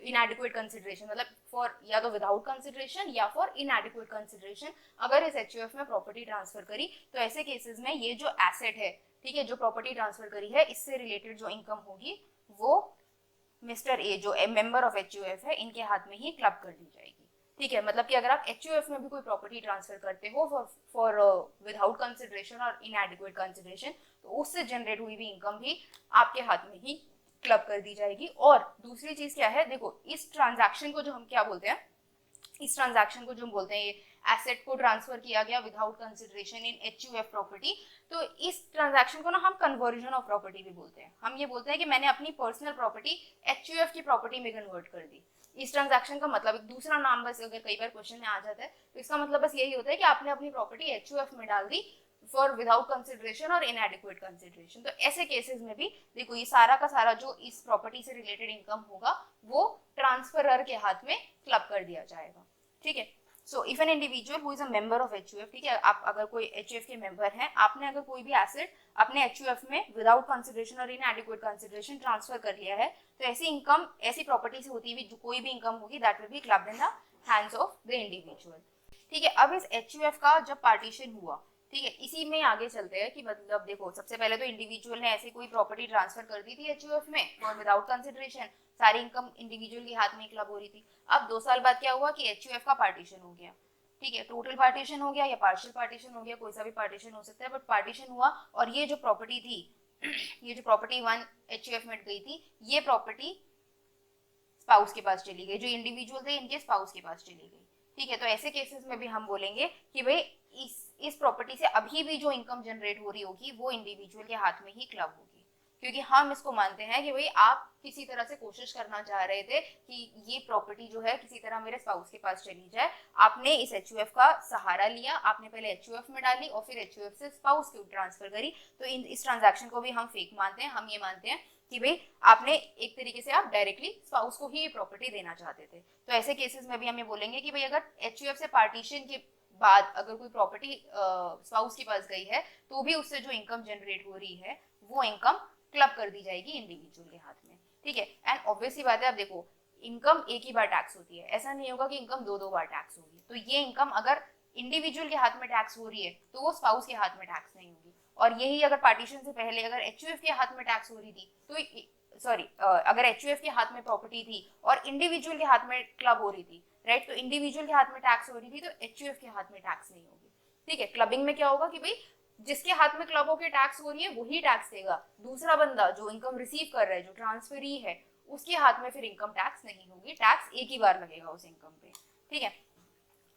इनएडिक्वेट कंसिडरेशन, मतलब फॉर या तो विदाउट कंसिडरेशन या फॉर इनएडिक्वेट कंसिडरेशन अगर इस एचयूएफ में प्रॉपर्टी ट्रांसफर करी, तो ऐसे केसेस में ये जो एसेट है, ठीक है, जो प्रॉपर्टी ट्रांसफर करी है, इससे रिलेटेड जो इनकम होगी वो मिस्टर ए जो मेंबर ऑफ एचयूएफ है इनके हाथ में ही क्लब कर दी जाएगी। ठीक है, मतलब कि अगर आप एचयूएफ में भी कोई प्रॉपर्टी ट्रांसफर करते हो फॉर विदाउट कंसिडरेशन और इनएडिक्वेट कंसिडरेशन, तो उससे जनरेट हुई भी इनकम भी आपके हाथ में ही क्लब कर दी जाएगी। और दूसरी चीज क्या है, देखो इस ट्रांजैक्शन को जो हम क्या बोलते हैं, इस ट्रांजैक्शन को जो हम बोलते हैं ये एसेट को ट्रांसफर किया गया without consideration in HUF property, तो इस ट्रांजैक्शन को ना हम कन्वर्जन ऑफ प्रॉपर्टी भी बोलते हैं। हम ये बोलते हैं कि मैंने अपनी पर्सनल प्रॉपर्टी एचयूएफ की प्रॉपर्टी में कन्वर्ट कर दी। इस ट्रांजैक्शन का मतलब एक दूसरा नाम बस अगर कई बार क्वेश्चन में आ जाता है तो इसका मतलब बस यही होता है कि आपने अपनी प्रॉपर्टी एचयूएफ में डाल दी फॉर विदाउट कंसिडरेशन और इनएडिक्वेट कंसिडरेशन। तो ऐसे केसेस में भी देखो ये सारा का सारा जो इस प्रॉपर्टी से रिलेटेड इनकम होगा वो ट्रांसफरर के हाथ में क्लब कर दिया जाएगा। ठीक है, so if an individual who is a member of HUF, ठीक है, आप अगर कोई एचयूएफ के मेंबर हैं, आपने अगर कोई भी एसेट अपने एचयूएफ में विदाउट कंसिडरेशन और इनएडिक्वेट कंसिडरेशन ट्रांसफर कर लिया है, तो ऐसी इनकम ऐसी प्रॉपर्टी से होती हुई जो कोई भी इनकम होगी that will be clubbed in the hands of the individual. ठीक है, अब इस एचयूएफ का जब पार्टीशन हुआ, ठीक है, इसी में आगे चलते हैं कि मतलब देखो सबसे पहले तो इंडिविजुअल ने ऐसी कोई प्रॉपर्टी ट्रांसफर कर दी थी एचयूएफ में और विदाउट कंसिडरेशन, सारी इनकम इंडिविजुअल के हाथ में क्लब हो रही थी। अब 2 साल बाद क्या हुआ कि एचयूएफ का पार्टीशन हो गया, ठीक है, टोटल पार्टीशन हो गया या पार्शियल पार्टीशन हो गया, कोई सा भी पार्टीशन हो सकता है, बट पार्टीशन हुआ और ये जो प्रॉपर्टी थी ये जो प्रॉपर्टी 1 एचयूएफ में गई थी, ये प्रॉपर्टी स्पाउस के पास चली गई, जो इंडिविजुअल थे इनके स्पाउस के पास चली गई। ठीक है, तो ऐसे केसेस में भी हम बोलेंगे कि भाई इस प्रॉपर्टी से अभी भी जो इनकम जनरेट हो रही होगी वो इंडिविजुअल के हाथ में ही क्लब होगी, क्योंकि हम इसको मानते हैं कि भाई आप किसी तरह से कोशिश करना चाह रहे थे कि ये प्रॉपर्टी जो है किसी तरह मेरे स्पाउस के पास चली जाए, आपने इस एचयूएफ का सहारा लिया, आपने पहले एचयूएफ में डाली और फिर एचयूएफ से स्पाउस को ट्रांसफर करी, तो इस ट्रांजैक्शन को भी हम फेक मानते हैं। हम ये मानते हैं कि भाई आपने एक तरीके से आप डायरेक्टली स्पाउस को ही प्रॉपर्टी देना चाहते थे। तो ऐसे केसेस में भी हम ये बोलेंगे कि भाई अगर एचयूएफ से पार्टीशन के बाद अगर कोई प्रॉपर्टी स्पाउस के पास गई है तो भी उससे जो इनकम जनरेट हो रही है वो इनकम क्लब कर दी जाएगी इंडिविजुअल के हाथ में। ठीक है, एंड ऑब्वियसली बात है, अब देखो इनकम एक ही बार टैक्स होती है, ऐसा नहीं होगा कि इनकम 2 बार टैक्स होगी। तो ये इनकम अगर इंडिविजुअल के हाथ में टैक्स हो रही है तो वो स्पाउस के हाथ में टैक्स नहीं होगी, और यही अगर पार्टीशन से पहले अगर एचयूएफ के हाथ में टैक्स हो रही थी तो सॉरी अगर एचयूएफ के हाथ में प्रॉपर्टी थी और इंडिविजुअल के हाथ में क्लब हो रही थी, राइट, तो इंडिविजुअल के हाथ में टैक्स हो रही थी तो एचयूएफ के हाथ में टैक्स नहीं होगी। ठीक है, क्लबिंग में क्या होगा कि भाई जिसके हाथ में क्लब होकर टैक्स हो रही है वही टैक्स देगा, दूसरा बंदा जो इनकम रिसीव कर रहा है, जो ट्रांसफरी है, उसके हाथ में फिर इनकम टैक्स नहीं होगी, टैक्स एक ही बार लगेगा उस इनकम पे। ठीक है,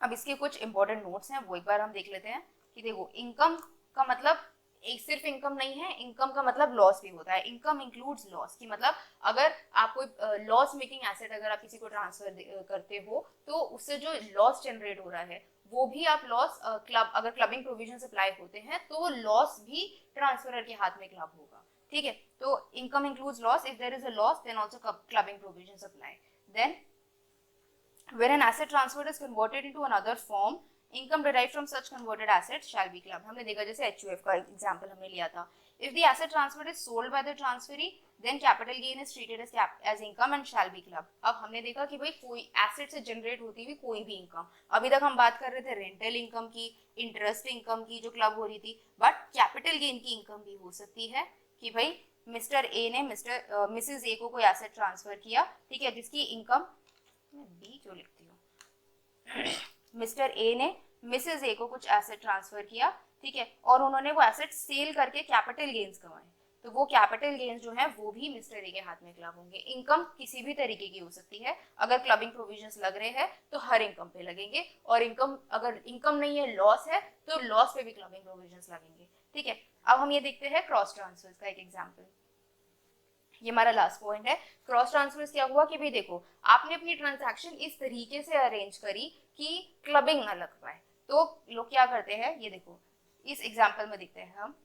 अब इसके कुछ इंपॉर्टेंट नोट्स हैं वो एक बार हम देख लेते हैं कि देखो इनकम का मतलब एक सिर्फ इनकम नहीं है, इनकम का मतलब लॉस भी होता है। इनकम इंक्लूड्स लॉस, की मतलब अगर आप कोई लॉस मेकिंग एसेट अगर आप किसी को ट्रांसफर करते हो तो उससे जो लॉस जनरेट हो रहा है वो भी आप लॉस क्लब अगर क्लबिंग प्रोविजन अप्लाई होते हैं तो वो लॉस भी ट्रांसफरर के हाथ में क्लब होगा, ठीक है। तो income includes loss, if there is a loss then also clubbing provision apply. Then where an asset transferred is converted into another form, income derived from such converted assets shall be clubbed। हमने देखा जैसे HUF का example हमने लिया था, if the asset transferred is sold by the transferee then capital gain is treated as income and shall be clubbed। अब हमने देखा कि भाई कोई एसेट से जनरेट होती हुई कोई भी इनकम, अभी तक हम बात कर रहे थे रेंटल इनकम की, इंटरेस्ट इनकम की जो क्लब हो रही थी, बट कैपिटल गेन की इनकम भी हो सकती है कि भाई मिस्टर ए ने मिसेज ए को कोई एसेट ट्रांसफर किया, ठीक है, जिसकी इनकम, मैं बी क्यों लिखती हूँ, मिस्टर ए ने मिसेज ए को कुछ एसेट ट्रांसफर किया, ठीक है, और उन्होंने वो एसेट सेल करके कैपिटल गेन्स कमाए, तो वो कैपिटल गेन्स जो है वो भी मिस्टर ए के हाथ में क्लब होंगे। इनकम किसी भी तरीके की हो सकती है, अगर क्लबिंग प्रोविजंस लग रहे हैं तो हर इनकम पे लगेंगे, और इनकम अगर इनकम नहीं है लॉस है तो लॉस पे भी क्लबिंग प्रोविजंस लगेंगे, ठीक है। अब हम ये देखते हैं क्रॉस ट्रांसफर्स का एक एग्जाम्पल, ये हमारा लास्ट पॉइंट है। क्रॉस ट्रांसफर्स क्या हुआ कि भाई देखो आपने अपनी ट्रांजैक्शन इस तरीके से अरेंज करी कि क्लबिंग ना लग पाए, तो लोग क्या करते हैं, ये देखो इस एग्जांपल में देखते हैं हम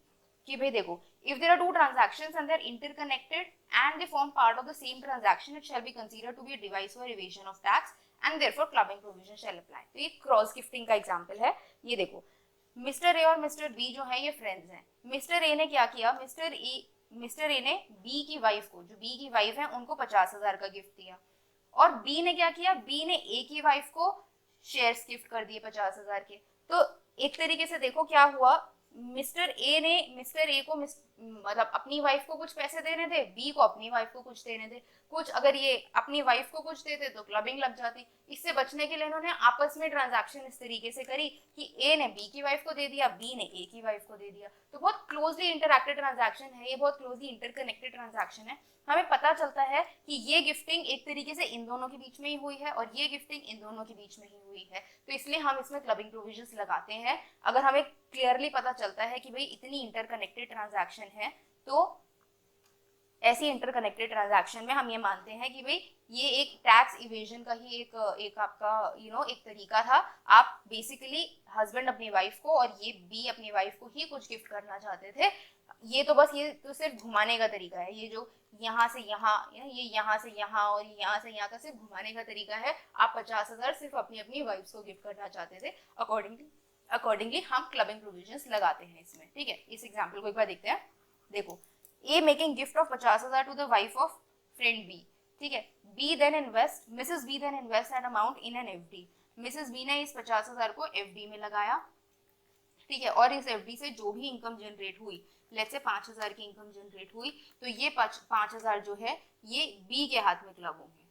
कि भाई देखो if there are two transactions and they're interconnected and they form part of the same transaction it shall be considered to be a device for evasion of tax and therefore clubbing provision shall apply। तो ये cross gifting का example है। ये देखो mister A और mister B जो है ये फ्रेंड्स हैं, मिस्टर ए ने क्या किया, मिस्टर ए ने बी की वाइफ को, जो बी की वाइफ है उनको 50,000 का गिफ्ट दिया, और बी ने क्या किया, बी ने ए की वाइफ को शेयर्स गिफ्ट कर दिए 50,000 के। तो एक तरीके से देखो क्या हुआ, मिस्टर ए को मतलब अपनी वाइफ को कुछ पैसे देने थे, बी को अपनी वाइफ को कुछ देने थे, कुछ अगर ये अपनी वाइफ को कुछ देते तो क्लबिंग लग जाती। इससे बचने के लिए इन्होंने आपस में ट्रांजैक्शन इस तरीके से करी कि ए ने बी की वाइफ को दे दिया, बी ने ए की वाइफ को दे दिया। तो बहुत क्लोजली इंटरैक्टेड ट्रांजैक्शन है ये, बहुत क्लोजली इंटरकनेक्टेड ट्रांजैक्शन है। हमें पता चलता है कि ये गिफ्टिंग एक तरीके से इन दोनों के बीच में ही हुई है और ये गिफ्टिंग इन दोनों के बीच में ही हुई है, तो इसलिए हम इसमें क्लबिंग प्रोविजंस लगाते हैं। अगर हमें क्लियरली पता चलता है कि भाई इतनी इंटरकनेक्टेड ट्रांजैक्शन है, तो ऐसी इंटरकनेक्टेड ट्रांजैक्शन में हम ये मानते हैं कि भाई ये एक टैक्स इवेजन का ही एक आपका एक तरीका था। आप बेसिकली हस्बैंड अपनी वाइफ को और ये बी अपनी वाइफ को ही कुछ गिफ्ट करना चाहते थे। ये तो सिर्फ घुमाने का तरीका है, ये जो यहाँ से यहाँ, ये यहाँ से यहाँ और यहाँ से यहाँ का सिर्फ घुमाने का तरीका है। आप 50,000 सिर्फ अपनी अपनी वाइफ को गिफ्ट करना चाहते थे, अकॉर्डिंगली हम क्लबिंग प्रोविजंस लगाते हैं इसमें, ठीक है। इस एग्जाम्पल को एक बार देखते हैं। देखो A making gift of 50,000 to the wife of friend B, ठीक है। Mrs B then invest an amount in an FD, Mrs B ने इस 50,000 को एफडी में लगाया, ठीक है, और इस एफडी से जो भी इनकम जनरेट हुई, लेट्स से 5,000 की इनकम जनरेट हुई, तो ये 5,000 जो है ये बी के हाथ में क्लब होंगे,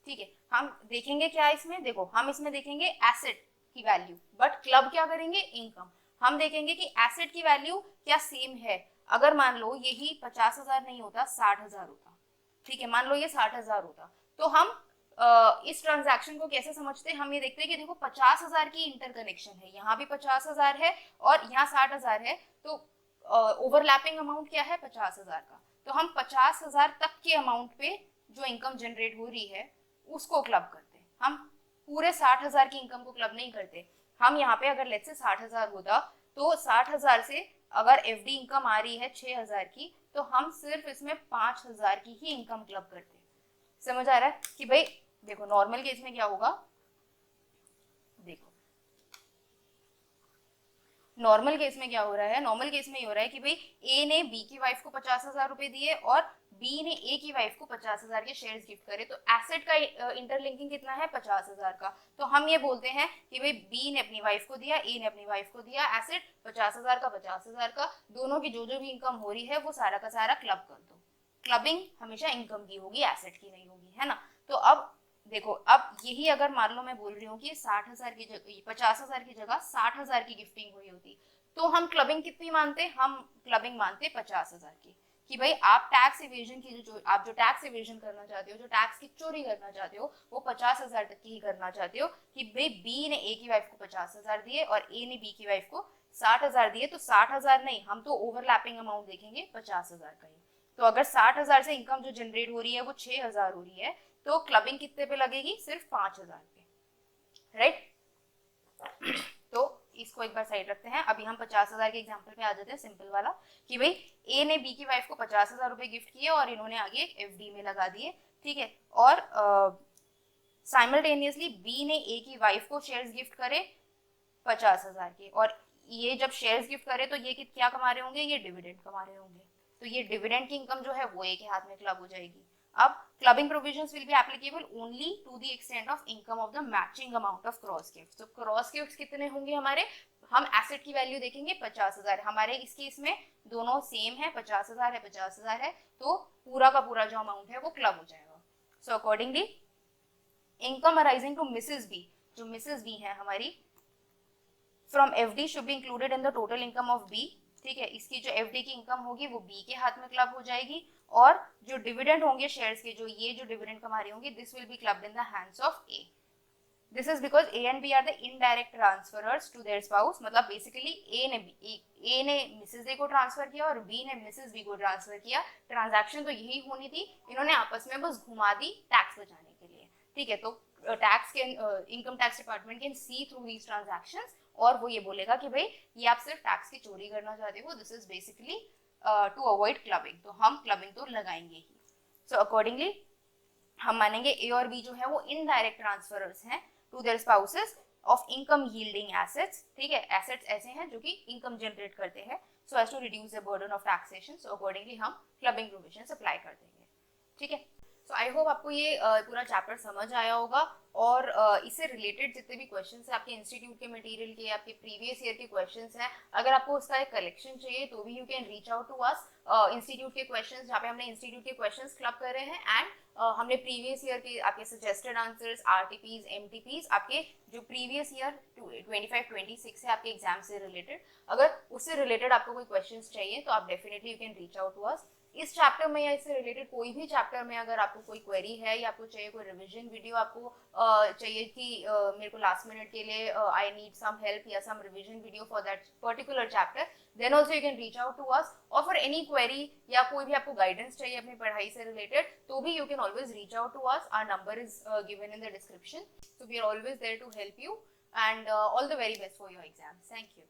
ठीक है। हम देखेंगे क्या इसमें, देखो हम इसमें देखेंगे एसेट की वैल्यू, बट क्लब क्या करेंगे, इनकम। हम देखेंगे कि एसेट की वैल्यू क्या सेम है। अगर मान लो यही 50,000 नहीं होता 60,000 होता, ठीक है, मान लो ये 60,000 होता, तो हम इस ट्रांजैक्शन को कैसे समझते हैं, हम ये देखते हैं कि देखो 50,000 की इंटरकनेक्शन है, यहाँ भी 50,000 है और यहाँ 60,000 है, तो ओवरलैपिंग अमाउंट क्या है 50,000 का, तो हम 50,000 तक के अमाउंट पे जो इनकम जनरेट हो रही है उसको क्लब करते हैं। हम पूरे 60,000 की इनकम को क्लब नहीं करते। हम यहाँ पे अगर लेट्स से 60,000 होता, तो 60,000 से अगर एफडी इनकम आ रही है 6,000 की, तो हम सिर्फ इसमें 5,000 की ही इनकम क्लब करते हैं। समझ आ रहा है कि भाई देखो नॉर्मल केस में क्या होगा, देखो नॉर्मल केस में क्या हो रहा है, नॉर्मल केस में ये हो रहा है कि भाई ए ने बी की वाइफ को 50,000 रुपए दिए और बी ने ए की वाइफ को 50,000 के शेयर्स गिफ्ट करे, तो एसेट का इंटरलिंकिंग कितना है 50,000 का। तो हम ये बोलते हैं कि भाई बी ने अपनी वाइफ को दिया, ए ने अपनी वाइफ को दिया, एसेट 50,000 का 50,000 का, दोनों की जो भी इनकम हो रही है वो सारा का सारा क्लब कर दो। क्लबिंग हमेशा इनकम की होगी, एसेट की नहीं होगी, है ना। तो अब देखो, अब यही अगर मान लो मैं बोल रही हूँ कि 60,000 की जगह 50,000 की जगह 60,000 की गिफ्टिंग हुई होती, तो हम क्लबिंग कितनी मानते, हम क्लबिंग मानते 50,000 की, कि भाई आप टैक्स इवेजन की आप जो टैक्स इवेजन करना चाहते हो, जो टैक्स की चोरी करना चाहते हो, वो 50,000 तक की ही करना चाहते हो, कि भाई बी ने ए की वाइफ को 50,000 दिए और ए ने बी की वाइफ को 60,000 दिए, तो 60,000 नहीं, हम तो ओवरलैपिंग अमाउंट देखेंगे 50,000 का ही। तो अगर 60,000 से इनकम जो जनरेट हो रही है वो 6,000 हो रही है, तो क्लबिंग कितने पे लगेगी, सिर्फ 5,000 पे, राइट। इसको एक बार साइड रखते हैं। अभी हम 50,000 के एग्जाम्पल पे आ जाते हैं, सिंपल वाला, कि भाई ए ने बी की वाइफ को 50,000 रुपए गिफ्ट किए और इन्होंने आगे एफडी में लगा दिए, ठीक है। और साइमल्टेनियसली बी ने ए की वाइफ को शेयर्स गिफ्ट करे 50,000 के, और ये जब शेयर्स गिफ्ट करे तो ये क्या कमा रहे होंगे, ये डिविडेंड कमा रहे होंगे। तो ये डिविडेंड की इनकम जो है वो ए के हाथ में क्लब हो जाएगी। अब clubbing provisions will be applicable only to the extent of income of the matching amount of cross gift. तो क्रॉस गिफ्ट कितने होंगे हमारे, हम एसेट की वैल्यू देखेंगे 50,000, हमारे इस केस में दोनों सेम है, 50,000 है 50,000 है, तो पूरा का पूरा जो अमाउंट है वो क्लब हो जाएगा। So accordingly income arising to Mrs B, जो मिसेस बी है हमारी, from FD should be included in the total income of B, ठीक है। इसकी जो एफडी की इनकम होगी वो बी के हाथ में क्लब हो जाएगी, और जो डिविडेंड होंगे शेयर्स के, जो ये जो डिविडेंड कमा रहे होंगे, this will be clubbed in the hands of A. This is because A and B are the indirect transferors to their spouse, मतलब बेसिकली ए ने मिसेस ए को ट्रांसफर किया और बी ने मिसेस बी को ट्रांसफर किया। Transaction तो यही होनी थी, इन्होंने आपस में बस घुमा दी टैक्स बचाने के लिए, ठीक है। तो टैक्स के income tax department can see through these transactions, और वो ये बोलेगा कि भाई ये आप सिर्फ टैक्स की चोरी करना चाहते हो, this is basically to avoid clubbing, तो हम क्लबिंग तो लगाएंगे ही। सो अकॉर्डिंगली हम मानेंगे ए और बी जो है वो इनडायरेक्ट ट्रांसफरर्स हैं to their spouses of income yielding assets, ठीक है। एसेट्स ऐसे हैं जो कि इनकम जनरेट करते हैं, so as to reduce the burden of taxation, so accordingly हम क्लबिंग प्रोविजंस अप्लाई कर देंगे, ठीक है। सो आई होप आपको ये पूरा चैप्टर समझ आया होगा, और इससे रिलेटेड जितने भी क्वेश्चंस हैं आपके इंस्टीट्यूट के मटेरियल के, आपके प्रीवियस ईयर के क्वेश्चंस हैं, अगर आपको उसका एक कलेक्शन चाहिए तो भी you can reach out to us. Institute के क्वेश्चंस, जहाँ पे हमने इंस्टीट्यूट के क्वेश्चंस क्लब कर रहे हैं, एंड हमने प्रीवियस ईयर के आपके सजेस्टेड आंसर्स, आरटीपीज, एमटीपीज, आपके जो प्रीवियस ईयर 25-26 है आपके एग्जाम से रिलेटेड, अगर उससे रिलेटेड आपको कोई क्वेश्चंस चाहिए तो आप definitely you can reach out to us. इस चैप्टर में या इससे रिलेटेड कोई भी चैप्टर में अगर आपको कोई क्वेरी है या आपको चाहिए कोई रिवीजन वीडियो, आपको चाहिए कि मेरे को लास्ट मिनट के लिए आई नीड सम हेल्प या some revision video for that particular chapter, then also you can reach out to us. और फॉर एनी क्वेरी या कोई भी आपको गाइडेंस चाहिए अपनी पढ़ाई से रिलेटेड, तो भी you can always reach out to us. Our number is given in the description, so we are always there to help you, and all the very best for your exams. Thank you.